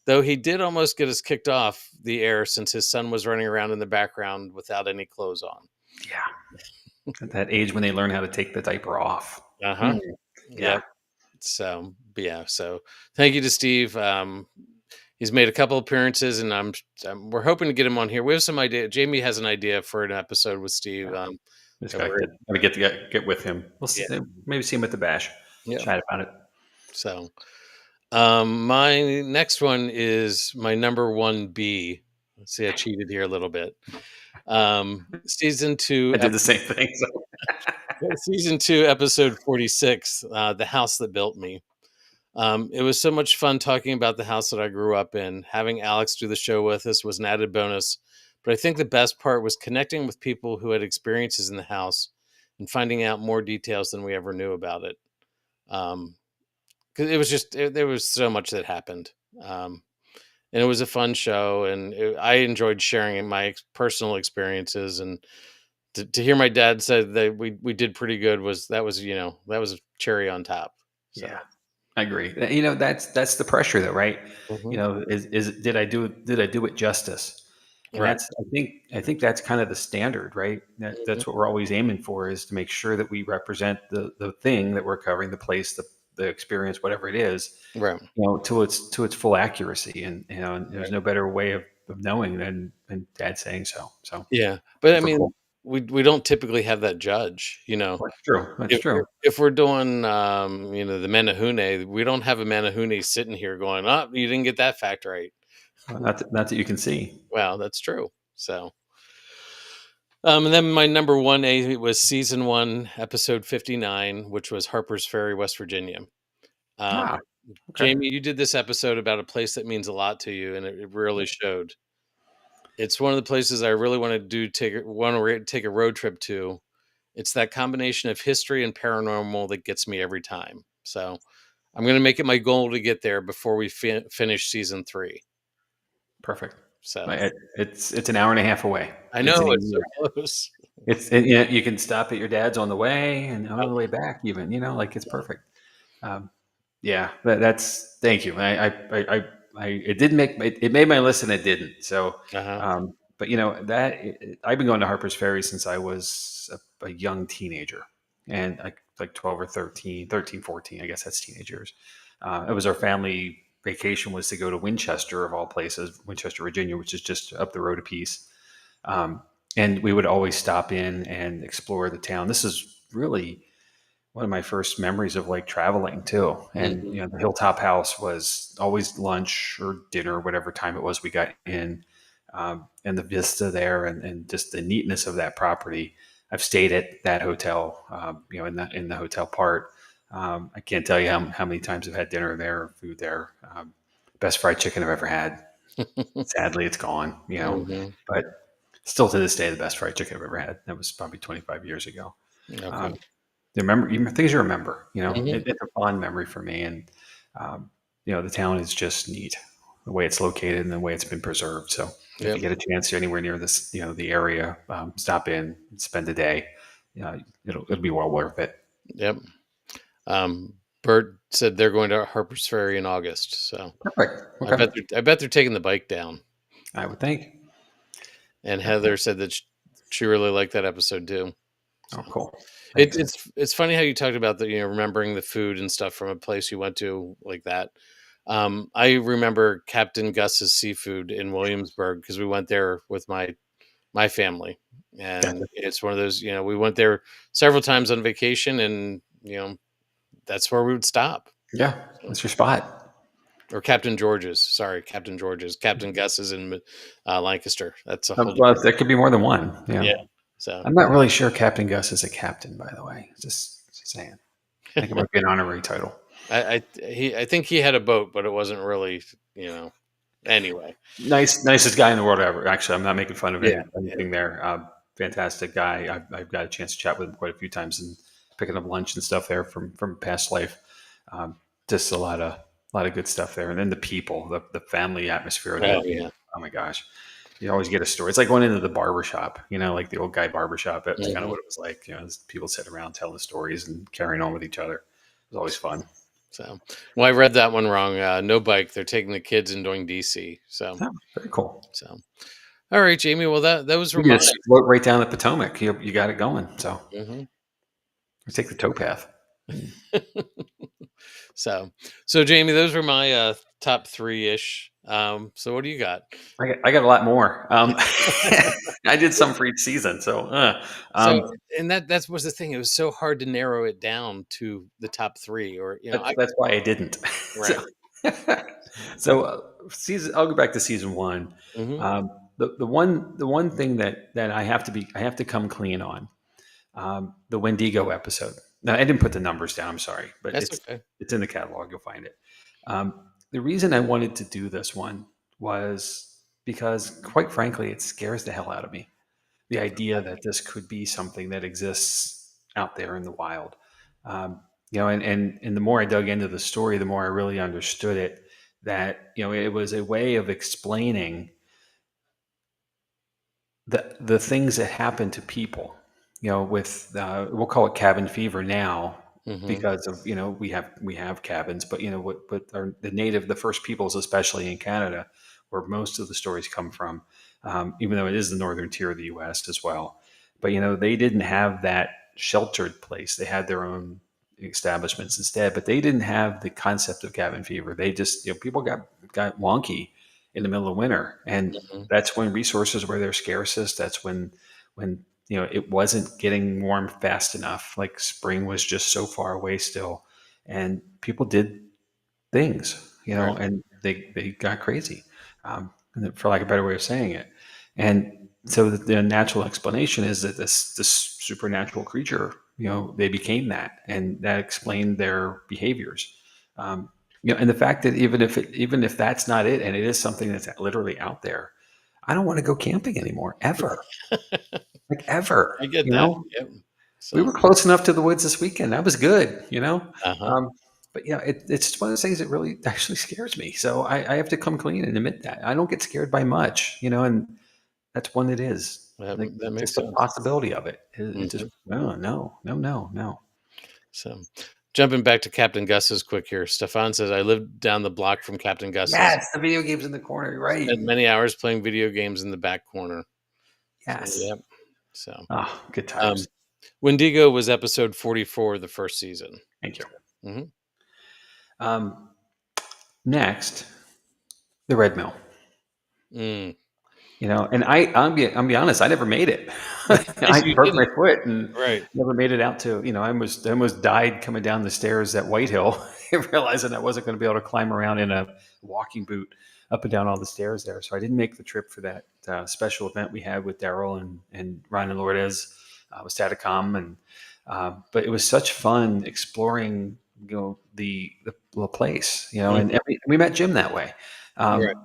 S1: Though he did almost get us kicked off the air since his son was running around in the background without any clothes on.
S2: Yeah, at that age when they learn how to take the diaper off.
S1: Uh huh.
S2: Yeah,
S1: Yep. So, but yeah. So, thank you to Steve. He's made a couple appearances, and we're hoping to get him on here. We have some idea. Jamie has an idea for an episode with Steve.
S2: yeah. Just
S1: That
S2: gotta
S1: we're
S2: get with him. We'll
S1: yeah,
S2: maybe see him at the bash.
S1: yeah.
S2: Chat about it.
S1: So, my next one is my number one B. Let's see, I cheated here a little bit. Season two,
S2: I did the same thing. So.
S1: season two, episode 46, "The House That Built Me." It was so much fun talking about the house that I grew up in. Having Alex do the show with us was an added bonus, but I think the best part was connecting with people who had experiences in the house and finding out more details than we ever knew about it. Because there was so much that happened. And it was a fun show, and I enjoyed sharing my personal experiences, and to hear my dad say that we did pretty good that was a cherry on top. So
S2: Yeah. I agree. That's the pressure, though, right?
S1: Hmm.
S2: Is did I do it justice? And
S1: Right.
S2: that's I think that's kind of the standard, right?
S1: Hmm.
S2: That's what we're always aiming for, is to make sure that we represent the thing that we're covering, the place, the experience, whatever it is,
S1: Right.
S2: to its full accuracy. And there's
S1: Right.
S2: no better way of knowing than Dad saying so. So
S1: Yeah, but I
S2: super
S1: mean,
S2: cool.
S1: we don't typically have that judge.
S2: That's true. That's
S1: If
S2: true.
S1: if we're doing, the Menahune, we don't have a Menahune sitting here going, "Oh, you didn't get that fact right."
S2: Not that you can see.
S1: Well, that's true. So, and then my number 1A was season 1, episode 59, which was Harper's Ferry, West Virginia. Um,
S2: Ah, okay.
S1: Jamie, you did this episode about a place that means a lot to you, and it really showed. It's one of the places I really wanna do take a road trip to. It's that combination of history and paranormal that gets me every time. So, I'm gonna make it my goal to get there before we finish season 3.
S2: Perfect.
S1: So,
S2: It's an hour and a half away.
S1: I
S2: It's an
S1: know, it's
S2: easy.
S1: so close.
S2: You can stop at your dad's on the way and on the way back, even. Like, it's perfect. Um, yeah, that's thank you. It didn't make it made my list, and it didn't. So,
S1: Uh-huh.
S2: but I've been going to Harper's Ferry since I was a young teenager, and like 12 or 14. I guess that's teenage years. It was our family vacation, was to go to Winchester, of all places, Winchester, Virginia, which is just up the road a piece. Um, and we would always stop in and explore the town. This is really one of my first memories of like traveling too. And
S1: Mhm.
S2: the Hilltop House was always lunch or dinner, whatever time it was we got in, and the vista there, and just the neatness of that property. I've stayed at that hotel, in the hotel part. I can't tell you how many times I've had dinner there or food there. Best fried chicken I've ever had. Sadly, it's gone.
S1: Mhm.
S2: But still to this day, the best fried chicken I've ever had. That was probably 25 years ago.
S1: Okay.
S2: Um, things you remember.
S1: Mhm.
S2: It's a fond memory for me, and um, the town is just neat, the way it's located and the way it's been preserved. So if you
S1: Yep.
S2: get a chance, you're anywhere near this, the area, stop in, spend a day. It'll be well worth it.
S1: Yep. Bert said they're going to Harper's Ferry in August, so
S2: Perfect.
S1: I
S2: Okay.
S1: bet they're taking the bike down.
S2: I would think.
S1: And
S2: Definitely.
S1: Heather said that she really liked that episode too. So
S2: Oh, cool.
S1: it,
S2: Thanks.
S1: it's funny how you talked about the remembering the food and stuff from a place you went to like that. I remember Captain Gus's Seafood in Williamsburg because we went there with my family,
S2: Gotcha.
S1: and it's one of those, we went there several times on vacation, and that's where we would stop.
S2: Yeah,
S1: So,
S2: that's your spot.
S1: or Captain George's, sorry, Captain George's. Captain Gus is in Lancaster. That's a whole
S2: Well,
S1: different.
S2: there could be more than one. Yeah.
S1: Yeah. So
S2: I'm not really sure Captain Gus is a captain, by the way. Just saying. I think it might be an honorary title.
S1: I think he had a boat, but it wasn't really, anyway.
S2: Nicest guy in the world ever. Actually, I'm not making fun of
S1: Yeah. Yeah.
S2: anything there. Fantastic guy. I've got a chance to chat with him quite a few times, and picking up lunch and stuff there from past life. Um, just a lot of good stuff there, and then the people, the family atmosphere of
S1: Oh
S2: that.
S1: yeah.
S2: Oh my gosh, you always get a story. It's like going into the barber shop, like the old guy barber shop. That's kind of
S1: Mhm.
S2: what it was like. People sitting around telling stories and carrying on with each other. It was always fun.
S1: So, well, I read that one wrong. No bike. They're taking the kids and doing DC. So,
S2: Oh, very cool.
S1: so all right, Jamie. Well, that those were
S2: You can
S1: mine.
S2: just float right down the Potomac. You got it going. So
S1: Hmm.
S2: you take the towpath.
S1: So Jamie, those were my top 3-ish. So what do you got?
S2: I got a lot more. I did some for each season. So,
S1: So,
S2: um,
S1: and that was the thing. It was so hard to narrow it down to the top 3, or
S2: that's why I didn't.
S1: right.
S2: So, season. I'll go back to season one.
S1: Hmm.
S2: The one thing that I have to come clean on, the Wendigo episode. Now, I didn't put the numbers down. I'm sorry, but
S1: That's
S2: it's
S1: okay.
S2: it's in the catalog. You'll find it. The reason I wanted to do this one was because, quite frankly, it scares the hell out of me. The idea that this could be something that exists out there in the wild. And the more I dug into the story, the more I really understood it. That it was a way of explaining the things that happen to people. With we'll call it cabin fever now, because of, we have cabins, but the first peoples, especially in Canada, where most of the stories come from, even though it is the northern tier of the U.S. as well. But they didn't have that sheltered place. They had their own establishments instead, but they didn't have the concept of cabin fever. They just, people got wonky in the middle of winter, and that's when resources were their scarcest. That's when it wasn't getting warm fast enough. Like spring was just so far away still, and people did things,
S1: Right.
S2: and they got crazy, for lack of a better way of saying it. And so the natural explanation is that this supernatural creature, they became that, and that explained their behaviors. And the fact that even if that's not it, and it is something that's literally out there, I don't want to go camping anymore, ever. Like ever.
S1: I get that. Yep.
S2: We
S1: So,
S2: were close enough to the woods this weekend. That was good,
S1: uh-huh.
S2: But it's just one of those things that really actually scares me. So I have to come clean and admit that I don't get scared by much, and that's one it is.
S1: That
S2: Like,
S1: makes
S2: just the
S1: sense.
S2: possibility of it. It just no.
S1: So, jumping back to Captain Gus's quick here. Stefan says, I lived down the block from Captain Gus's.
S2: Yes, the video games in the corner, right?
S1: Spent many hours playing video games in the back corner.
S2: Yes.
S1: So, yep. So,
S2: good times.
S1: Wendigo was episode 44 of the first season.
S2: Thank you.
S1: Mm-hmm.
S2: Next, the Red Mill.
S1: Mm.
S2: And I'll be honest, I never made it. I broke my foot and never made it out to, I almost died coming down the stairs at Whitehill, realizing I wasn't going to be able to climb around in a walking boot up and down all the stairs there. So I didn't make the trip for that special event we had with Daryl and Ryan and Lourdes with Staticom. And but it was such fun exploring, the place, and we met Jim that way.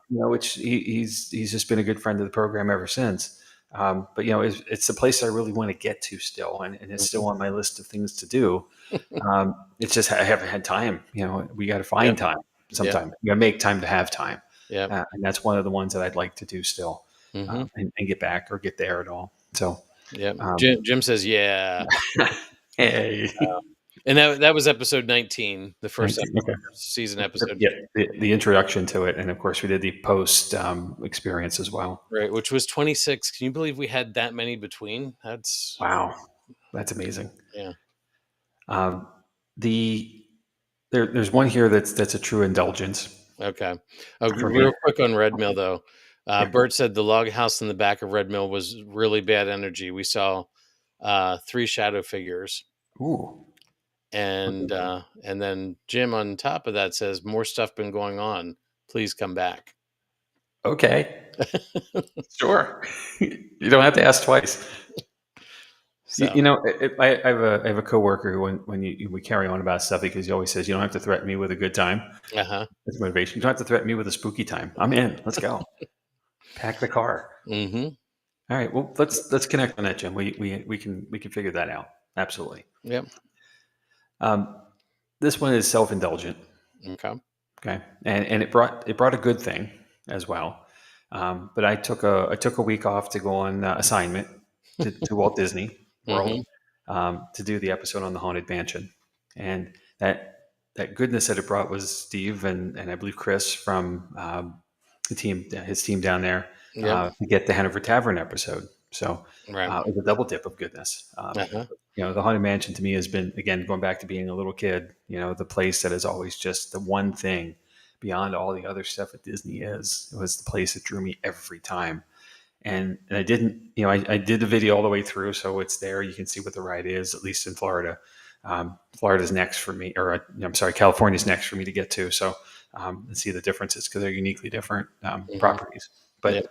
S2: Which he's just been a good friend of the program ever since. But it's a place I really want to get to still, and it's still on my list of things to do. It's just I haven't had time. We got to find time sometime. You got to make time to have time. And that's one of the ones that I'd like to do still, and get back or get there at all. So
S1: Jim says, yeah.
S2: Hey.
S1: And that was episode 19, the first season episode.
S2: Yeah, the introduction to it, and of course we did the post experience as well.
S1: Right, which was 26. Can you believe we had that many between?
S2: Wow, that's amazing.
S1: Yeah.
S2: There's one here that's a true indulgence.
S1: Okay. Real quick on Red Mill though. Bert said the log house in the back of Red Mill was really bad energy. We saw 3 shadow figures.
S2: Ooh.
S1: And then Jim on top of that says, more stuff been going on. Please come back.
S2: Okay. Sure. You don't have to ask twice. So. I have a coworker who when we carry on about stuff, because he always says, you don't have to threaten me with a good time. That's motivation. You don't have to threaten me with a spooky time. I'm in. Let's go. Pack the car.
S1: Mm-hmm.
S2: All right. Well, let's connect on that, Jim. We can figure that out. Absolutely.
S1: Yep.
S2: This one is self-indulgent. Okay. And it brought a good thing as well. But I took a week off to go on assignment to Walt Disney World to do the episode on the Haunted Mansion, and that goodness that it brought was Steve and I believe Chris from his team down there to get the Hanover Tavern episode. So it was a double dip of goodness. The Haunted Mansion to me has been, again, going back to being a little kid, the place that is always just the one thing beyond all the other stuff at Disney is. It was the place that drew me every time. And I didn't, I did the video all the way through, so it's there. You can see what the ride is, at least in Florida. Florida's next for me, or I'm sorry, California's next for me to get to. So and see the differences, because they're uniquely different properties. But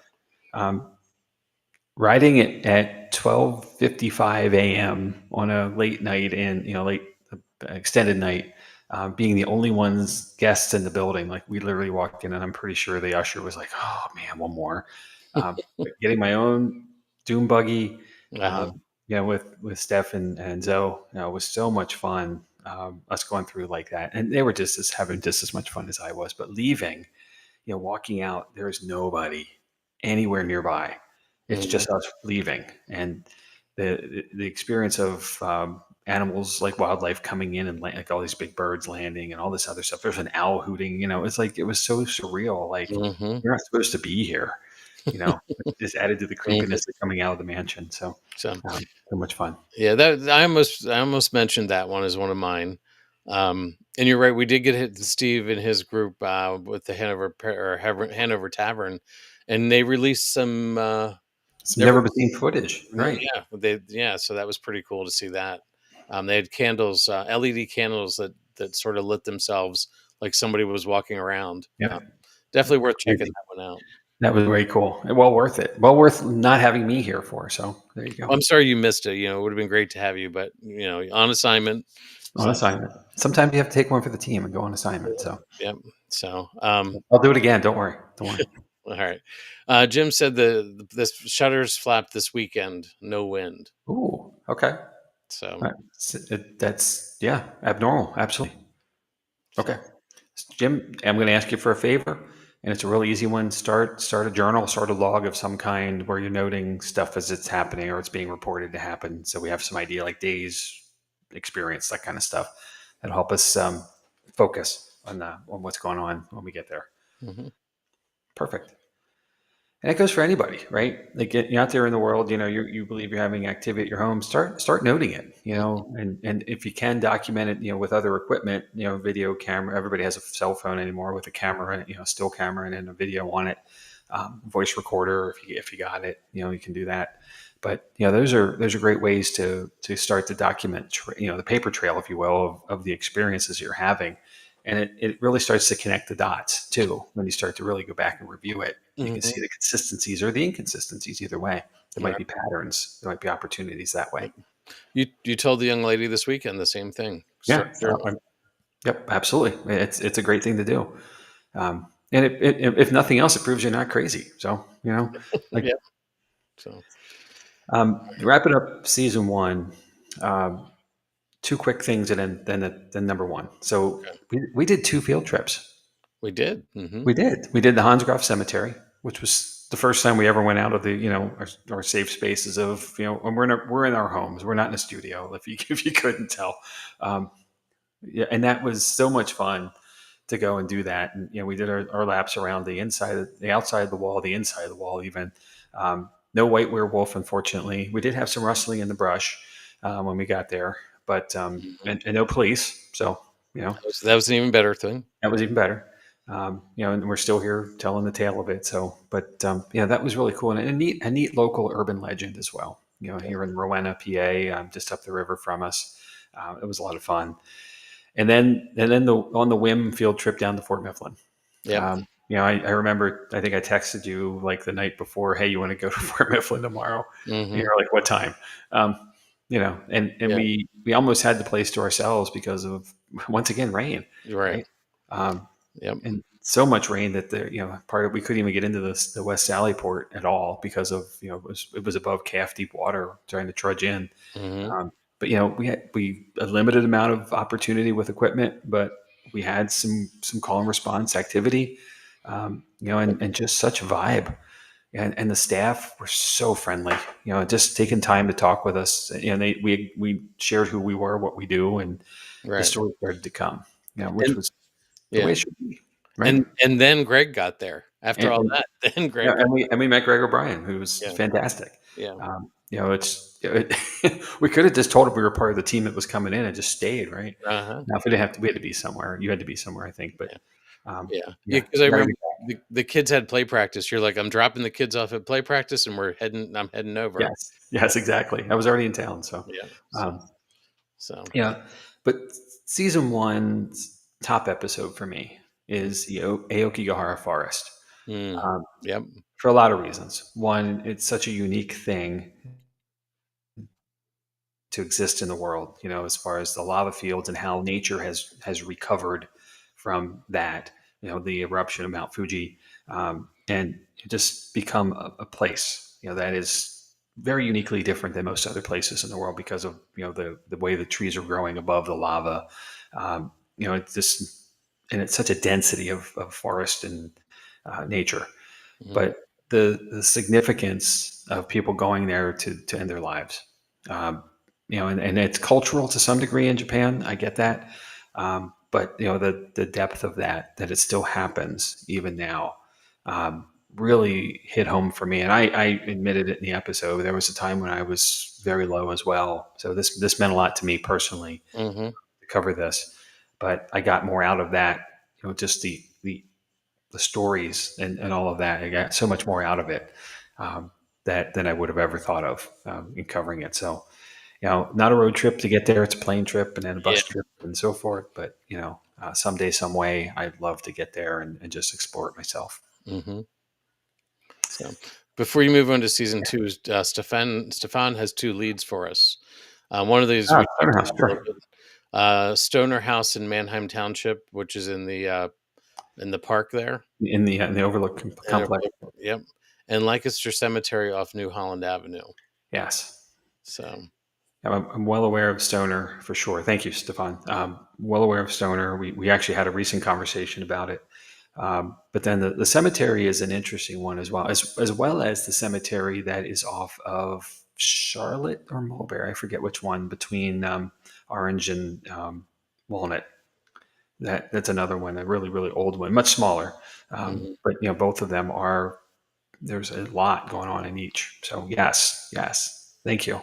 S2: riding it at 12:55 a.m. on a late night late extended night, being the only guests in the building, like we literally walked in and I'm pretty sure the usher was like, oh man, one more. Getting my own doom buggy, with Steph and Zoe, was so much fun. Us going through like that, and they were having just as much fun as I was. But leaving, walking out, there's nobody anywhere nearby. It's just us leaving, and the experience of animals like wildlife coming in and like all these big birds landing and all this other stuff. There's an owl hooting. It's like it was so surreal. Like
S1: Mm-hmm.
S2: you're not supposed to be here. It just added to the creepiness of coming out of the mansion. So
S1: So
S2: much fun.
S1: yeah, that I almost mentioned that one as one of mine. And you're right, we did get hit Steve and his group with the Hanover Tavern, and they released some
S2: It's
S1: never
S2: never been seen footage, right?
S1: so that was pretty cool to see that. They had candles, LED candles that sort of lit themselves like somebody was walking around.
S2: Yeah,
S1: Definitely worth checking that one out.
S2: that was very cool and well worth it. Well worth not having me here for. So there you go.
S1: I'm sorry you missed it. It would have been great to have you, but on assignment.
S2: On assignment. Sometimes you have to take one for the team and go on assignment. So
S1: Yep. So
S2: I'll do it again. Don't worry. Don't worry.
S1: all right. Jim said the shutters flapped this weekend. No wind.
S2: Ooh. Okay.
S1: So
S2: That's abnormal. Absolutely. Okay. Jim, I'm going to ask you for a favor, and it's a really easy one. Start a journal, start a log of some kind where you're noting stuff as it's happening or it's being reported to happen. So we have some idea, like days experience, that kind of stuff. That'll help us focus on what's going on when we get there.
S1: Mm-hmm.
S2: Perfect. And that goes for anybody, right? Like you're out there in the world, you believe you're having activity at your home, start noting it, and if you can document it, with other equipment, video camera, everybody has a cell phone anymore with a camera, still camera and then a video on it, voice recorder, if you got it, you can do that. But those are great ways to start to document, the paper trail, if you will, of the experiences you're having. And it really starts to connect the dots too when you start to really go back and review it. You can see the consistencies or the inconsistencies either way. There might be patterns. There might be opportunities that way.
S1: You told the young lady this weekend the same thing.
S2: Yeah. Yep. Absolutely. It's a great thing to do. And if nothing else, it proves you're not crazy. So like.
S1: Yeah. So
S2: wrapping up season 1. Two quick things and then number 1. So we did 2 field trips.
S1: We did. Mm-hmm.
S2: We did the Hansgrohe Cemetery, which was the first time we ever went out of the our safe spaces of and we're in our homes. We're not in a studio. If you couldn't tell, and that was so much fun to go and do that. And we did our laps around the inside, the outside of the wall, the inside of the wall, even. No white werewolf, unfortunately. We did have some rustling in the brush when we got there. But and no police, so
S1: that was an even better thing.
S2: That was even better, and we're still here telling the tale of it. So, but that was really cool and a neat local urban legend as well. Here in Rowena, PA, just up the river from us. It was a lot of fun, and then on the whim field trip down to Fort Mifflin.
S1: Yeah.
S2: I remember. I think I texted you like the night before. Hey, you want to go to Fort Mifflin tomorrow? Mm-hmm. And you're like, what time? We almost had the place to ourselves because of, once again, rain.
S1: Right.
S2: And so much rain that we couldn't even get into the West Sally port at all because of it was above calf deep water trying to trudge in.
S1: Mm-hmm.
S2: But we had a limited amount of opportunity with equipment, but we had some call and response activity, and just such a vibe. And the staff were so friendly, just taking time to talk with us. We shared who we were, what we do, and the story started to come, which was the way it should be. Right.
S1: And then Greg got there after all that. Then Greg,
S2: and we met Greg O'Brien, who was fantastic.
S1: Yeah.
S2: We could have just told him we were part of the team that was coming in and just stayed. Right.
S1: Uh-huh.
S2: Now, if we didn't have to, we had to be somewhere. You had to be somewhere, I think. But
S1: because I remember the kids had play practice. You're like, I'm dropping the kids off at play practice, and I'm heading over.
S2: Yes, exactly. I was already in town, so But season 1's top episode for me is the Aokigahara Forest. For a lot of reasons. One, it's such a unique thing to exist in the world. As far as the lava fields and how nature has recovered from that. The eruption of Mount Fuji, and just become a place, that is very uniquely different than most other places in the world because of, the way the trees are growing above the lava. It's just, and it's such a density of forest and nature. Mm-hmm. But the significance of people going there to end their lives, and it's cultural to some degree in Japan. I get that. But the depth of that it still happens even now, really hit home for me. And I admitted it in the episode. There was a time when I was very low as well. So this meant a lot to me personally
S1: Mm-hmm.
S2: to cover this. But I got more out of that, just the stories and all of that. I got so much more out of it, that than I would have ever thought of, in covering it. So, not a road trip to get there. It's a plane trip and then a
S1: Yeah.
S2: bus trip and so forth. But, someday, some way, I'd love to get there and just explore it myself.
S1: Mm-hmm. So before you move on to season 2, Stefan has 2 leads for us. One of these we
S2: Stoner
S1: talked
S2: House,
S1: about a little
S2: sure.
S1: bit. Stoner House in Manheim Township, which is in the park there.
S2: In the Overlook complex.
S1: Yep. And Lancaster Cemetery off New Holland Avenue.
S2: Yes.
S1: So
S2: I'm well aware of Stoner for sure. Thank you, Stefan. Well aware of Stoner. We actually had a recent conversation about it. But then the cemetery is an interesting one as well, as well as the cemetery that is off of Charlotte or Mulberry. I forget which one, between Orange and Walnut. That's another one, a really, really old one, much smaller.
S1: mhm.
S2: But both of them are. There's a lot going on in each. So yes, thank you.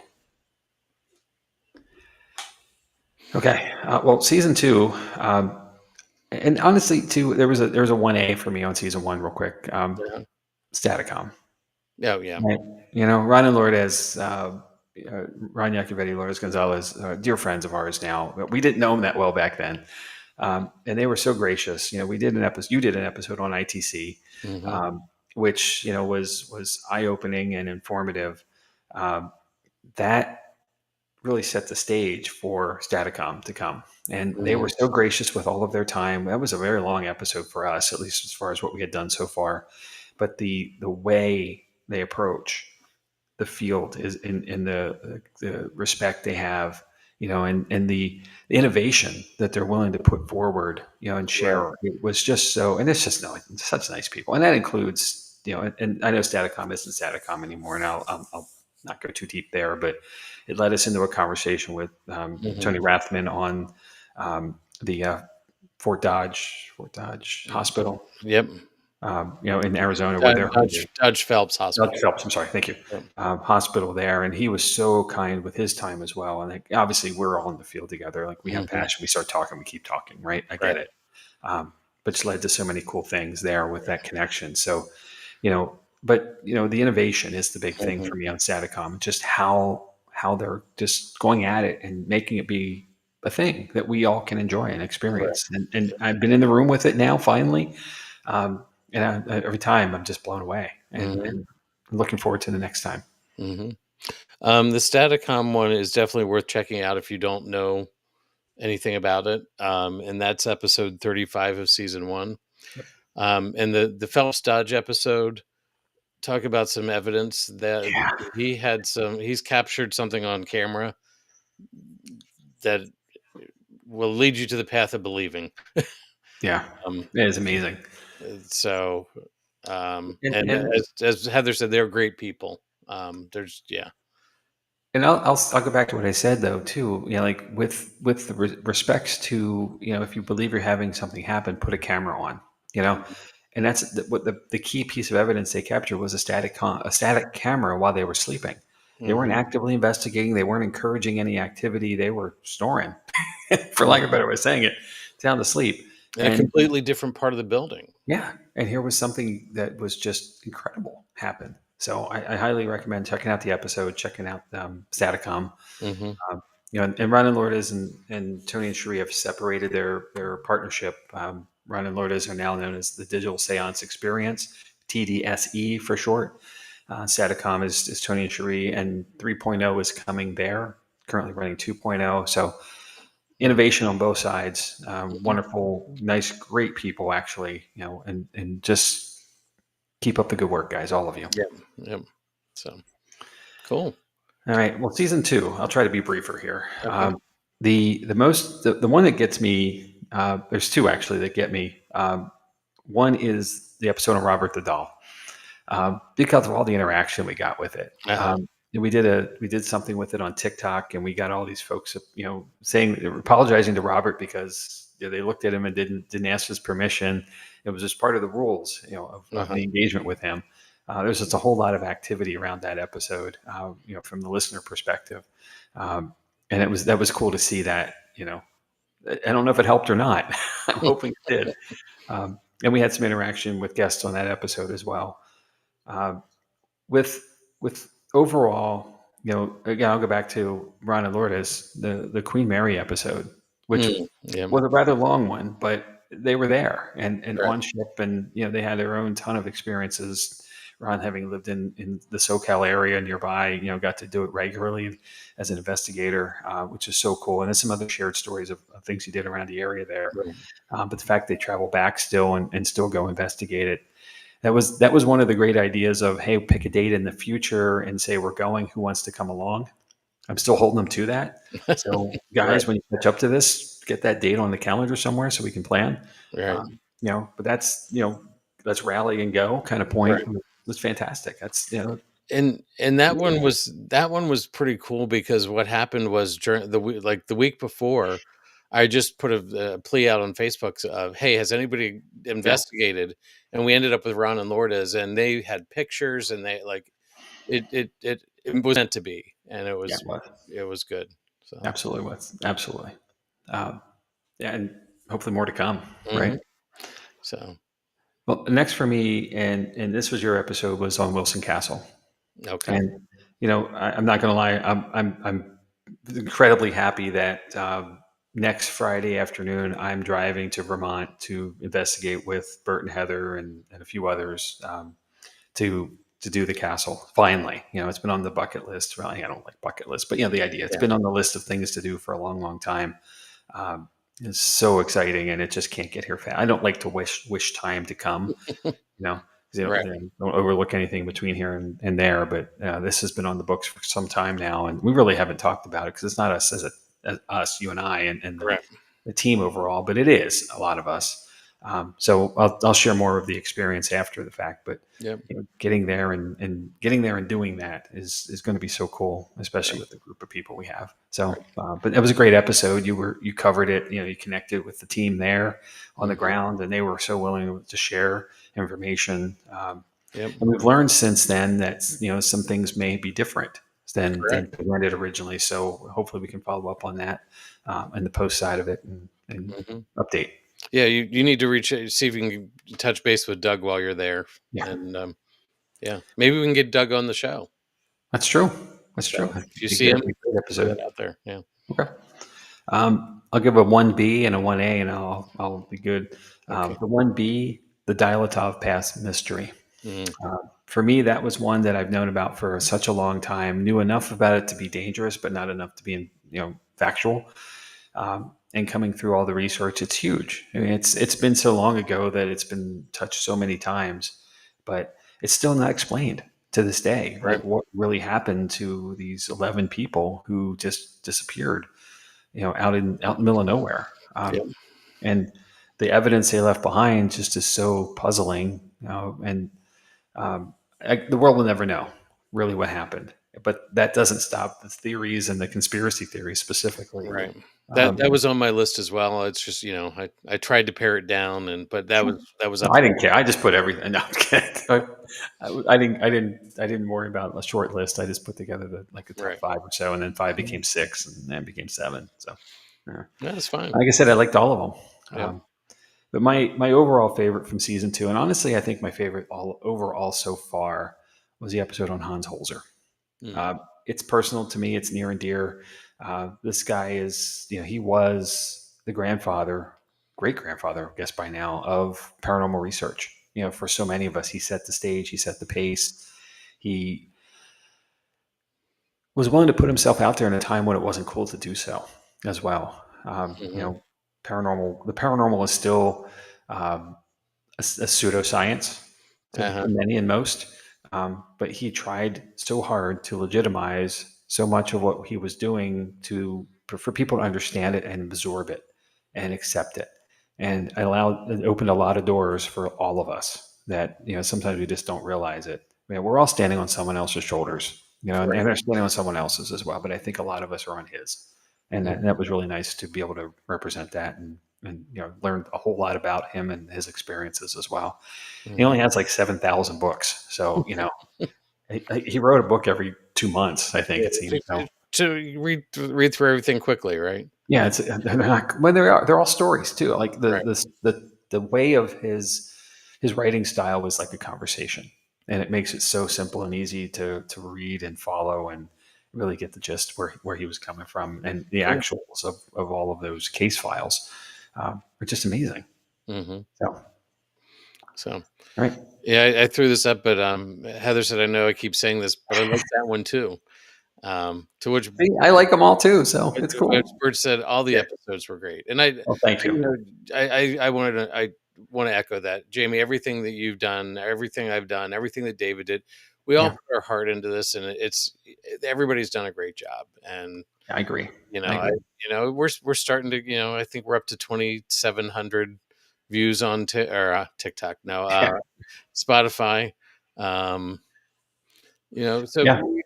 S2: Okay. Well, season 2, and honestly, too, there was a 1A for me on season 1, real quick.
S1: Yeah.
S2: Staticom.
S1: Oh yeah.
S2: Right. Ron and Lourdes, Ron Yacovetti, Lourdes Gonzalez, dear friends of ours now. We didn't know them that well back then, and they were so gracious. We did an episode. You did an episode on ITC,
S1: Mm-hmm.
S2: which was eye opening and informative. That really set the stage for Staticom to come. And they were so gracious with all of their time. That was a very long episode for us, at least as far as what we had done so far. But the way they approach the field is in the respect they have, and the innovation that they're willing to put forward, and
S1: Right.
S2: share. It was just so, and it's just such nice people. And that includes, and I know Staticom isn't Staticom anymore, and I'll not go too deep there, but it led us into a conversation with Tony Rathman on the Fort Dodge Hospital,
S1: Yep.
S2: in Arizona, where they're
S1: Dodge Phelps Hospital.
S2: Dodge Phelps, I'm sorry, thank you.
S1: Yep.
S2: Hospital there, and he was so kind with his time as well. And obviously, we're all in the field together. Like, we have passion. We start talking, we keep talking, right? I get it. But it's led to so many cool things there with that connection. So, but the innovation is the big thing for me on Staticom. Just how they're just going at it and making it be a thing that we all can enjoy and experience. And I've been in the room with it now, finally. And every time I'm just blown away, and looking forward to the next time.
S1: Mm-hmm. The Staticom one is definitely worth checking out if you don't know anything about it. And that's episode 35 of season 1. And the Phelps Dodge episode, talk about some evidence that he's captured something on camera that will lead you to the path of believing.
S2: Yeah, it is amazing.
S1: So, and as Heather said, they're great people.
S2: And I'll go back to what I said though too. Like with the respects to, if you believe you're having something happen, put a camera on. And that's what the key piece of evidence they captured was a static camera while they were sleeping. They weren't actively investigating. They weren't encouraging any activity. They were snoring, for lack of a better way of saying it, down to sleep.
S1: In a completely different part of the building.
S2: Yeah. And here was something that was just incredible happen. So I highly recommend checking out the episode, checking out Staticom. And Ron and Lourdes and Tony and Cherie have separated their partnership. Ron and Lourdes are now known as the Digital Seance Experience, TDSE for short. Staticom is Tony and Cherie, and 3.0 is coming there, currently running 2.0. So innovation on both sides. Wonderful, nice, great people, actually, and just keep up the good work, guys, all of you.
S1: Yep. So cool.
S2: All right. Well, season 2, I'll try to be briefer here.
S1: Okay.
S2: The one that gets me, there's 2 actually that get me. One is the episode on Robert the Doll, because of all the interaction we got with it. we did something with it on TikTok, and we got all these folks, saying, apologizing to Robert because they looked at him and didn't ask his permission. It was just part of the rules, of the engagement with him. There's just a whole lot of activity around that episode, from the listener perspective, and that was cool to see that. I don't know if it helped or not. I'm hoping it did. And we had some interaction with guests on that episode as well. With overall, again, I'll go back to Ron and Lourdes, the Queen Mary episode, which was a rather long one, but they were there and on ship, and they had their own ton of experiences. Ron, having lived in the SoCal area nearby, got to do it regularly as an investigator, which is so cool. And there's some other shared stories of things he did around the area there. But the fact they travel back still and still go investigate it. That was one of the great ideas of, hey, pick a date in the future and say we're going. Who wants to come along? I'm still holding them to that. So, guys, when you catch up to this, get that date on the calendar somewhere so we can plan. But that's let's rally and go kind of point. It was fantastic. That's
S1: and that one was pretty cool because what happened was during the week before, I just put a plea out on Facebook of, hey, has anybody investigated? And we ended up with Ron and Lourdes, and they had pictures, and they it was meant to be, and it was good. So
S2: absolutely. And hopefully more to come, right?
S1: So,
S2: well, next for me, and this was your episode, was on Wilson Castle.
S1: Okay.
S2: And I'm not going to lie, I'm incredibly happy that next Friday afternoon I'm driving to Vermont to investigate with Bert and Heather and a few others to do the castle. Finally, it's been on the bucket list. Well, I don't like bucket lists, but the idea, it's been on the list of things to do for a long, long time. It's so exciting, and it just can't get here fast. I don't like to wish time to come, don't overlook anything between here and there. But this has been on the books for some time now, and we really haven't talked about it because it's not us as us, you and I, and the team overall, but it is a lot of us. So I'll share more of the experience after the fact, but getting there and doing that is going to be so cool, especially with the group of people we have. So, but it was a great episode. You covered it. You connected with the team there on the ground, and they were so willing to share information. And we've learned since then that some things may be different than presented originally. So hopefully we can follow up on that and the post side of it and update.
S1: Yeah, you need to see if you can touch base with Doug while you're there. And maybe we can get Doug on the show.
S2: That's true.
S1: If you see him, put it out there. Yeah.
S2: Okay. I'll give a 1B and a 1A, and I'll be good. The 1B, the Dilatov Pass mystery. For me, that was one that I've known about for such a long time. Knew enough about it to be dangerous, but not enough to be factual. And coming through all the research, it's huge. I mean, it's been so long ago that it's been touched so many times, but it's still not explained to this day. Right? What really happened to these 11 people who just disappeared, out in the middle of nowhere? And the evidence they left behind just is so puzzling. And the world will never know really what happened. But that doesn't stop the theories and the conspiracy theories specifically.
S1: Right. That was on my list as well. It's just, I tried to pare it down, but that was.
S2: I didn't care. I just put everything. No, I'm kidding. I didn't worry about a short list. I just put together the top 5 or so, and then 5 became 6, and then became 7. So
S1: that's fine.
S2: Like I said, I liked all of them. But my overall favorite from season 2, and honestly, I think my favorite overall so far, was the episode on Hans Holzer. It's personal to me. It's near and dear. This guy is, he was the great grandfather, I guess by now, of paranormal research. For so many of us, he set the stage, he set the pace. He was willing to put himself out there in a time when it wasn't cool to do so as well. The paranormal is still a pseudoscience to many and most. But he tried so hard to legitimize so much of what he was doing for people to understand it and absorb it and accept it. And it opened a lot of doors for all of us that, sometimes we just don't realize it. We're all standing on someone else's shoulders, and understanding on someone else's as well. But I think a lot of us are on his, and that was really nice to be able to represent that and learn a whole lot about him and his experiences as well. He only has like 7,000 books, so he wrote a book every 2 months, I think it seems.
S1: To read through everything quickly, right?
S2: Yeah, they're not. Well, they're all stories too. Like the way of his writing style was like a conversation, and it makes it so simple and easy to read and follow and really get the gist where he was coming from, and the actuals of all of those case files are just amazing.
S1: So
S2: right.
S1: Yeah, I threw this up, but Heather said, I know I keep saying this, but I like that one too. To which
S2: I like them all too, so it's cool.
S1: Bird said all the episodes were great, and
S2: thank you.
S1: I want to echo that, Jamie. Everything that you've done, everything I've done, everything that David did, we all put our heart into this, and everybody's done a great job. And
S2: I agree.
S1: We're starting to, I think we're up to 2,700 views on TikTok now, Spotify.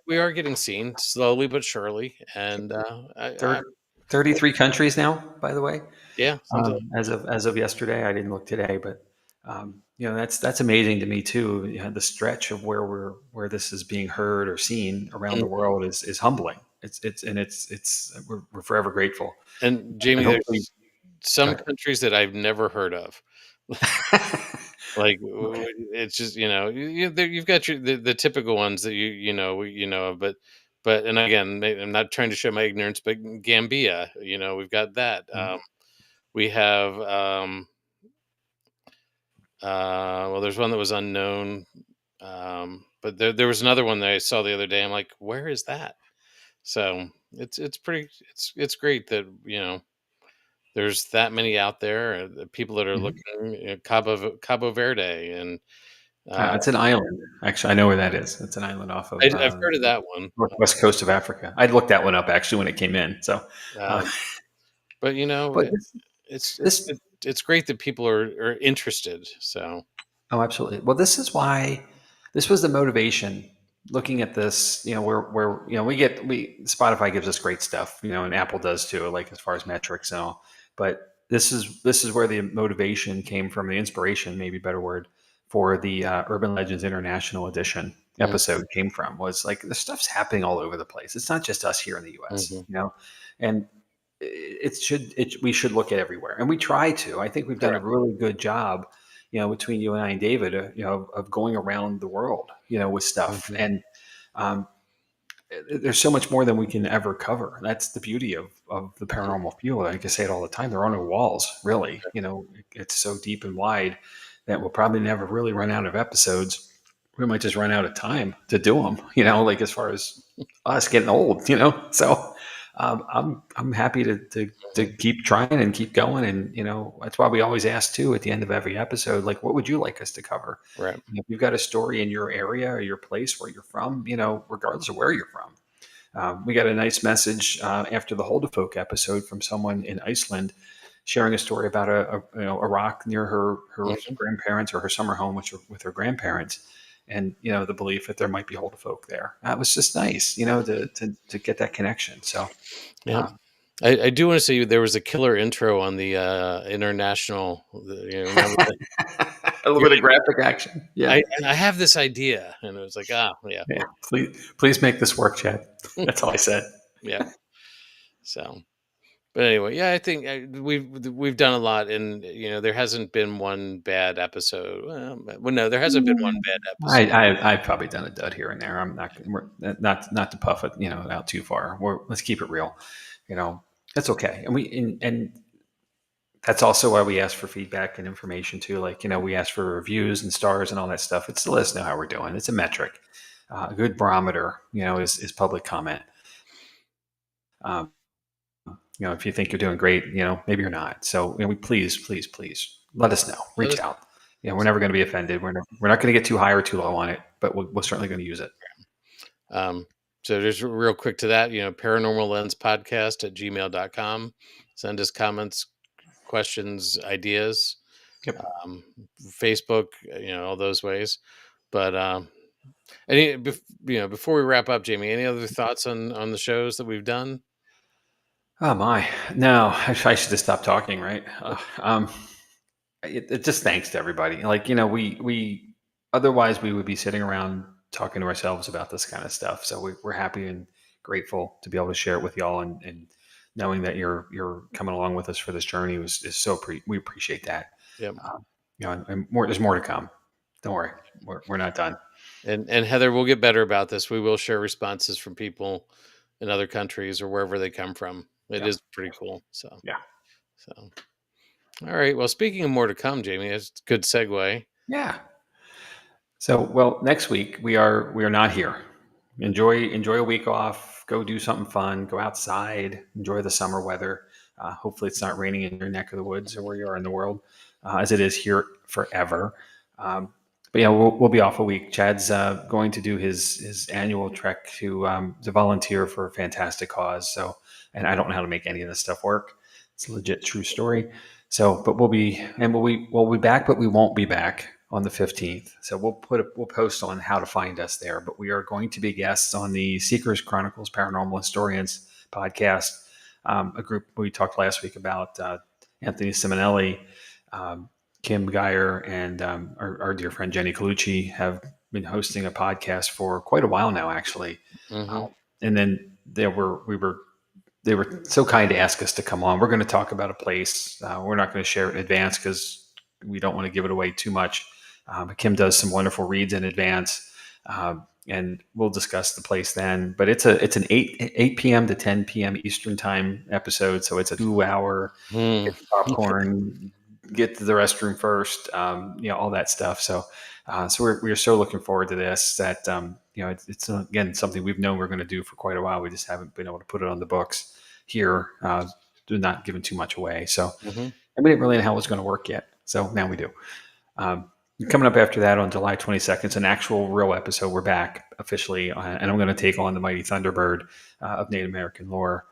S1: We are getting seen slowly but surely, and
S2: 33 countries now, by the way.
S1: Yeah,
S2: as of yesterday. I didn't look today, but that's amazing to me too. The stretch of where this is being heard or seen around the world is humbling. We're forever grateful.
S1: And Jamie, there's some countries that I've never heard of. Like it's just you've got the typical ones that but and again, I'm not trying to show my ignorance, but Gambia, we've got that. We have well, there's one that was unknown, but there was another one that I saw the other day. I'm like, where is that? So it's pretty it's great that there's that many out there, people that are looking. Cabo Verde, and
S2: it's an island. Actually, I know where that is. It's an island off of.
S1: I've heard of that one.
S2: Northwest coast of Africa. I looked that one up actually when it came in. So,
S1: but it's great that people are interested. So,
S2: absolutely. Well, this is why this was the motivation. Looking at this, where Spotify gives us great stuff, and Apple does too, like as far as metrics and all. But this is where the motivation came from, the inspiration, maybe a better word, for the Urban Legends International Edition episode came from, was like the stuff's happening all over the place. It's not just us here in the U.S., and we should look at everywhere, and we try to. I think we've done a really good job, between you and I and David, of going around the world, with stuff, and there's so much more than we can ever cover. That's the beauty of the paranormal field. I can say it all the time. There are no walls, really. It's so deep and wide that we'll probably never really run out of episodes. We might just run out of time to do them, like as far as us getting old, so I'm happy to keep trying and keep going. And, that's why we always ask too, at the end of every episode, like, what would you like us to cover?
S1: Right.
S2: If you've got a story in your area or your place where you're from, regardless of where you're from. We got a nice message after the Hold a Folk episode from someone in Iceland sharing a story about a rock near her grandparents, or her summer home, with her grandparents. And, the belief that there might be Hold a Folk there. That was just nice, to get that connection. So,
S1: yeah. I do want to say there was a killer intro on the international, remember that?
S2: A little bit of graphic action. Yeah.
S1: And I have this idea, and it was like, yeah.
S2: Please make this work, Chad. That's all I said.
S1: Yeah. So, but anyway, I think we've done a lot, and there hasn't been one bad episode. Well, no, there hasn't been one bad episode.
S2: I've probably done a dud here and there. I'm not to puff it, out too far. Let's keep it real. That's okay, and that's also why we ask for feedback and information too. Like, we ask for reviews and stars and all that stuff. It's to let us know how we're doing. It's a metric. A good barometer, is public comment. If you think you're doing great, maybe you're not. So, please let us know. Reach out. We're never going to be offended. We're not going to get too high or too low on it, but we're certainly going to use it.
S1: So just real quick to that, Paranormal Lens Podcast at gmail.com. Send us comments, questions, ideas.
S2: Yep.
S1: Facebook, all those ways. But Before we wrap up, Jamie, any other thoughts on the shows that we've done?
S2: Oh my, no, I should just stop talking, right? It just thanks to everybody. Like, we otherwise we would be sitting around talking to ourselves about this kind of stuff. So we're happy and grateful to be able to share it with y'all, and knowing that you're coming along with us for this journey is we appreciate that.
S1: Yep.
S2: And there's more to come. Don't worry, we're not done.
S1: And Heather, we'll get better about this. We will share responses from people in other countries or wherever they come from. It is pretty cool. So
S2: yeah.
S1: So, all right. Well, speaking of more to come, Jamie, that's a good segue.
S2: Yeah. So, well, next week we are not here. Enjoy a week off. Go do something fun. Go outside. Enjoy the summer weather. Hopefully, it's not raining in your neck of the woods or where you are in the world, as it is here forever. But yeah, we'll be off a week. Chad's going to do his annual trek to volunteer for a fantastic cause. So, and I don't know how to make any of this stuff work. It's a legit true story. So, but we'll be back, but we won't be back on the 15th. So we'll post on how to find us there. But we are going to be guests on the Seekers Chronicles Paranormal Historians podcast, a group we talked last week about. Anthony Simonelli, Kim Geyer, and our dear friend Jenny Colucci have been hosting a podcast for quite a while now, actually.
S1: Mm-hmm.
S2: And then they were so kind to ask us to come on. We're going to talk about a place. We're not going to share it in advance because we don't want to give it away too much. But Kim does some wonderful reads in advance, and we'll discuss the place then. But it's an 8 p.m. to 10 p.m. Eastern time episode, so it's a 2-hour get popcorn, get to the restroom first, all that stuff. So we're so looking forward to this. That it's again something we've known we're going to do for quite a while. We just haven't been able to put it on the books here. They're not giving too much away. So, and we didn't really know how it was going to work yet. So now we do. Coming up after that on July 22nd, it's an actual real episode. We're back officially, and I'm going to take on the mighty Thunderbird of Native American lore.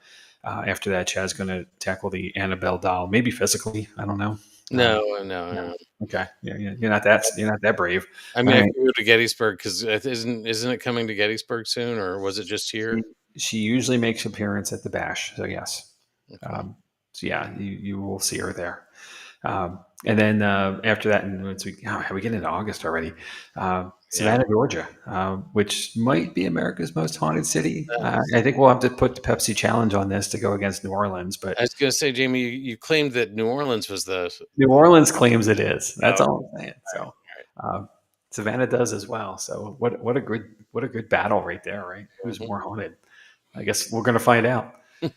S2: After that, Chad's going to tackle the Annabelle doll, maybe physically. I don't know.
S1: No.
S2: Okay, yeah, you're not that brave.
S1: I mean, I can go to Gettysburg because isn't it coming to Gettysburg soon, or was it just here?
S2: She usually makes appearance at the bash, so yes. Okay. So yeah, you will see her there. And then after that, and once we get into August already, Savannah, Georgia, which might be America's most haunted city. I think we'll have to put the Pepsi challenge on this to go against New Orleans. But
S1: I was going to say, Jamie, you claimed that New Orleans was
S2: New Orleans claims it is. That's all I'm saying. So Savannah does as well. So what a good battle right there, right? Who's more haunted? I guess we're going to find out.
S1: All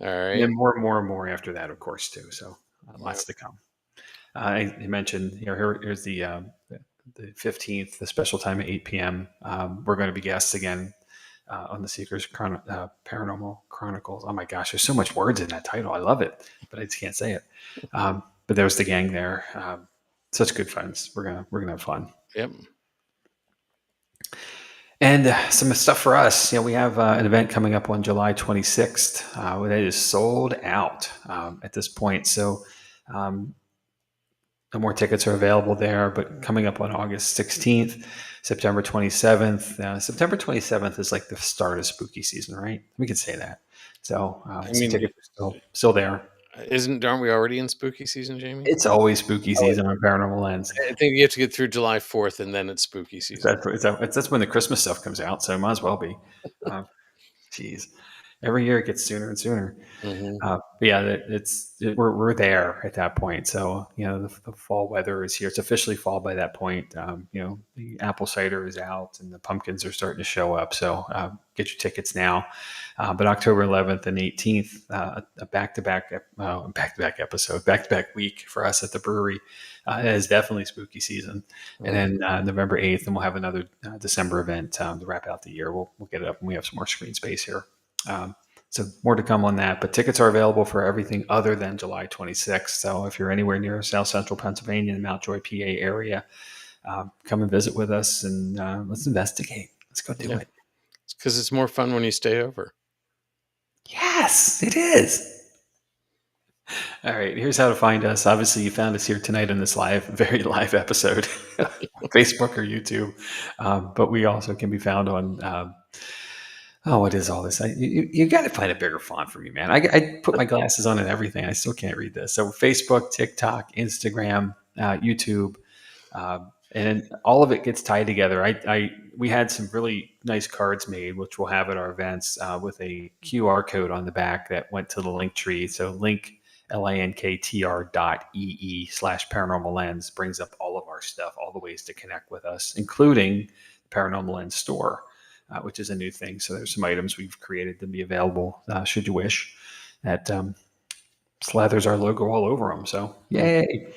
S1: right,
S2: and more after that, of course, too. So lots to come. I mentioned, here's the 15th, the special time at 8 p.m. We're going to be guests again on the Seekers Paranormal Chronicles. Oh my gosh, there's so much words in that title. I love it, but I just can't say it. But there's the gang there. Such good friends. We're gonna have fun.
S1: Yep.
S2: And some stuff for us. We have an event coming up on July 26th. That is sold out at this point. So no more tickets are available there, but coming up on August 16th, September 27th. September 27th is like the start of spooky season, right? We could say that. So tickets are still there.
S1: Aren't we already in spooky season, Jamie?
S2: It's always spooky season on Paranormal Lens.
S1: I think you have to get through July 4th, and then it's spooky season.
S2: That's when the Christmas stuff comes out, so it might as well be. Jeez. Every year it gets sooner and sooner.
S1: Mm-hmm.
S2: But yeah, we're there at that point. So the fall weather is here. It's officially fall by that point. The apple cider is out and the pumpkins are starting to show up. So get your tickets now. But October 11th and 18th, a back-to-back week for us at the brewery. It is definitely spooky season. Mm-hmm. And then November 8th, and we'll have another December event to wrap out the year. We'll get it up and we have some more screen space here. So more to come on that, but tickets are available for everything other than July 26th. So if you're anywhere near South Central Pennsylvania and Mount Joy, PA area, come and visit with us and let's investigate. Let's go do it.
S1: It's because it's more fun when you stay over.
S2: Yes, it is. All right, here's how to find us. Obviously, you found us here tonight in this very live episode, Facebook or YouTube. But we also can be found on. Oh, what is all this? You got to find a bigger font for me, man. I put my glasses on and everything. I still can't read this. So Facebook, TikTok, Instagram, YouTube, and all of it gets tied together. We had some really nice cards made, which we'll have at our events with a QR code on the back that went to the link tree. So linktr.ee/paranormal lens brings up all of our stuff, all the ways to connect with us, including the Paranormal Lens store. Which is a new thing. So there's some items we've created to be available should you wish. That slathers our logo all over them. So yay!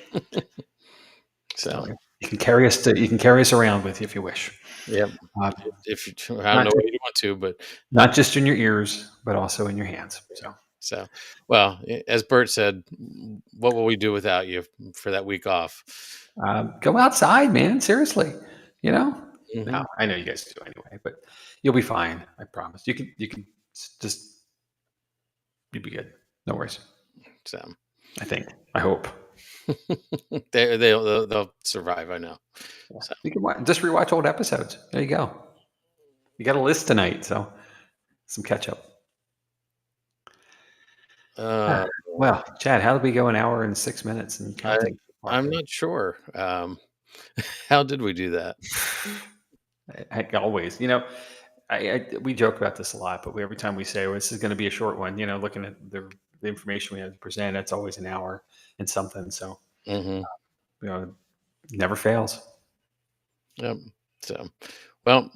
S2: So you can carry us around with you if you wish.
S1: Yep. If you, I don't know what you want to, but
S2: not just in your ears, but also in your hands.
S1: So, well, as Bert said, what will we do without you for that week off?
S2: Go outside, man. Seriously, you know.
S1: Mm-hmm.
S2: No, I know you guys do anyway, but you'll be fine. I promise. You can just you'll be good. No worries.
S1: So,
S2: I think. I hope.
S1: they'll survive. I know.
S2: Yeah. So. You can just rewatch old episodes. There you go. You got a list tonight, so some catch up. Well, Chad, how did we go an hour and 6 minutes and counting?
S1: I'm not sure. How did we do that?
S2: Always, we joke about this a lot, but every time we say, well, this is going to be a short one, looking at the information we have to present, it's always an hour and something. So, never fails.
S1: Yep. So, well,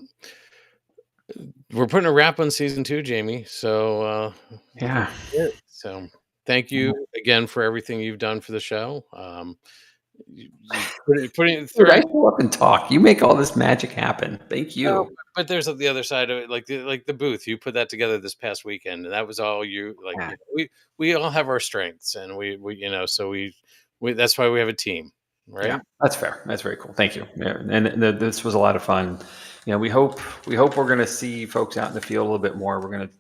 S1: we're putting a wrap on season 2, Jamie. So,
S2: yeah.
S1: So, thank you again for everything you've done for the show. Putting it through.
S2: Dude, I go up and talk. You make all this magic happen. Thank you.
S1: No, but there's the other side of it, like the booth. You put that together this past weekend, and that was all you. Like we all have our strengths, and we so we that's why we have a team, right?
S2: Yeah, that's fair. That's very cool. Thank you. Yeah, and this was a lot of fun. We hope we're going to see folks out in the field a little bit more. We're going to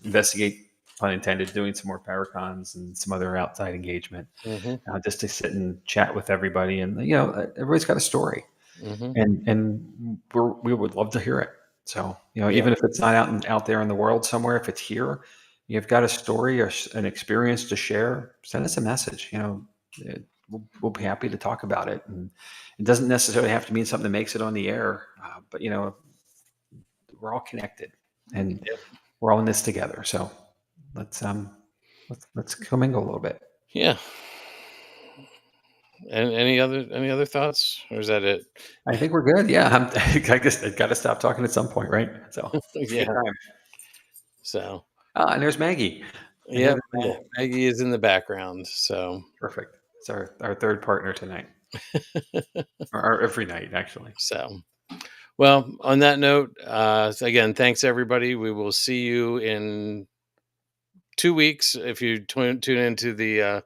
S2: investigate, pun intended, doing some more Paracons and some other outside engagement, just to sit and chat with everybody. And everybody's got a story, and we would love to hear it. So even if it's not out there in the world somewhere, if it's here, you've got a story or an experience to share, send us a message. We'll be happy to talk about it, and it doesn't necessarily have to mean something that makes it on the air. But we're all connected, and we're all in this together. So let's commingle a little bit.
S1: Yeah. And any other thoughts, or is that it?
S2: I think we're good. Yeah, I guess I got to stop talking at some point, right? So
S1: yeah. So.
S2: And there's Maggie.
S1: Yeah, Maggie is in the background. So
S2: perfect. It's our third partner tonight, or every night, actually.
S1: So, well, on that note, again, thanks everybody. We will see you in 2 weeks if you tune into the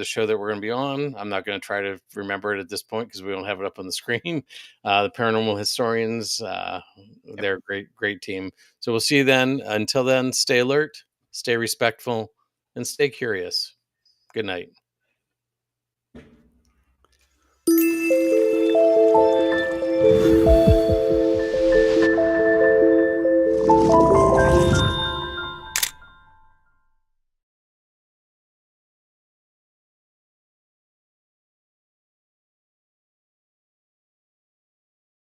S1: show that we're going to be on. I'm not going to try to remember it at this point because we don't have it up on the screen. The Paranormal Historians, they're a great team. So we'll see you then. Until then, stay alert, stay respectful, and stay curious. Good night.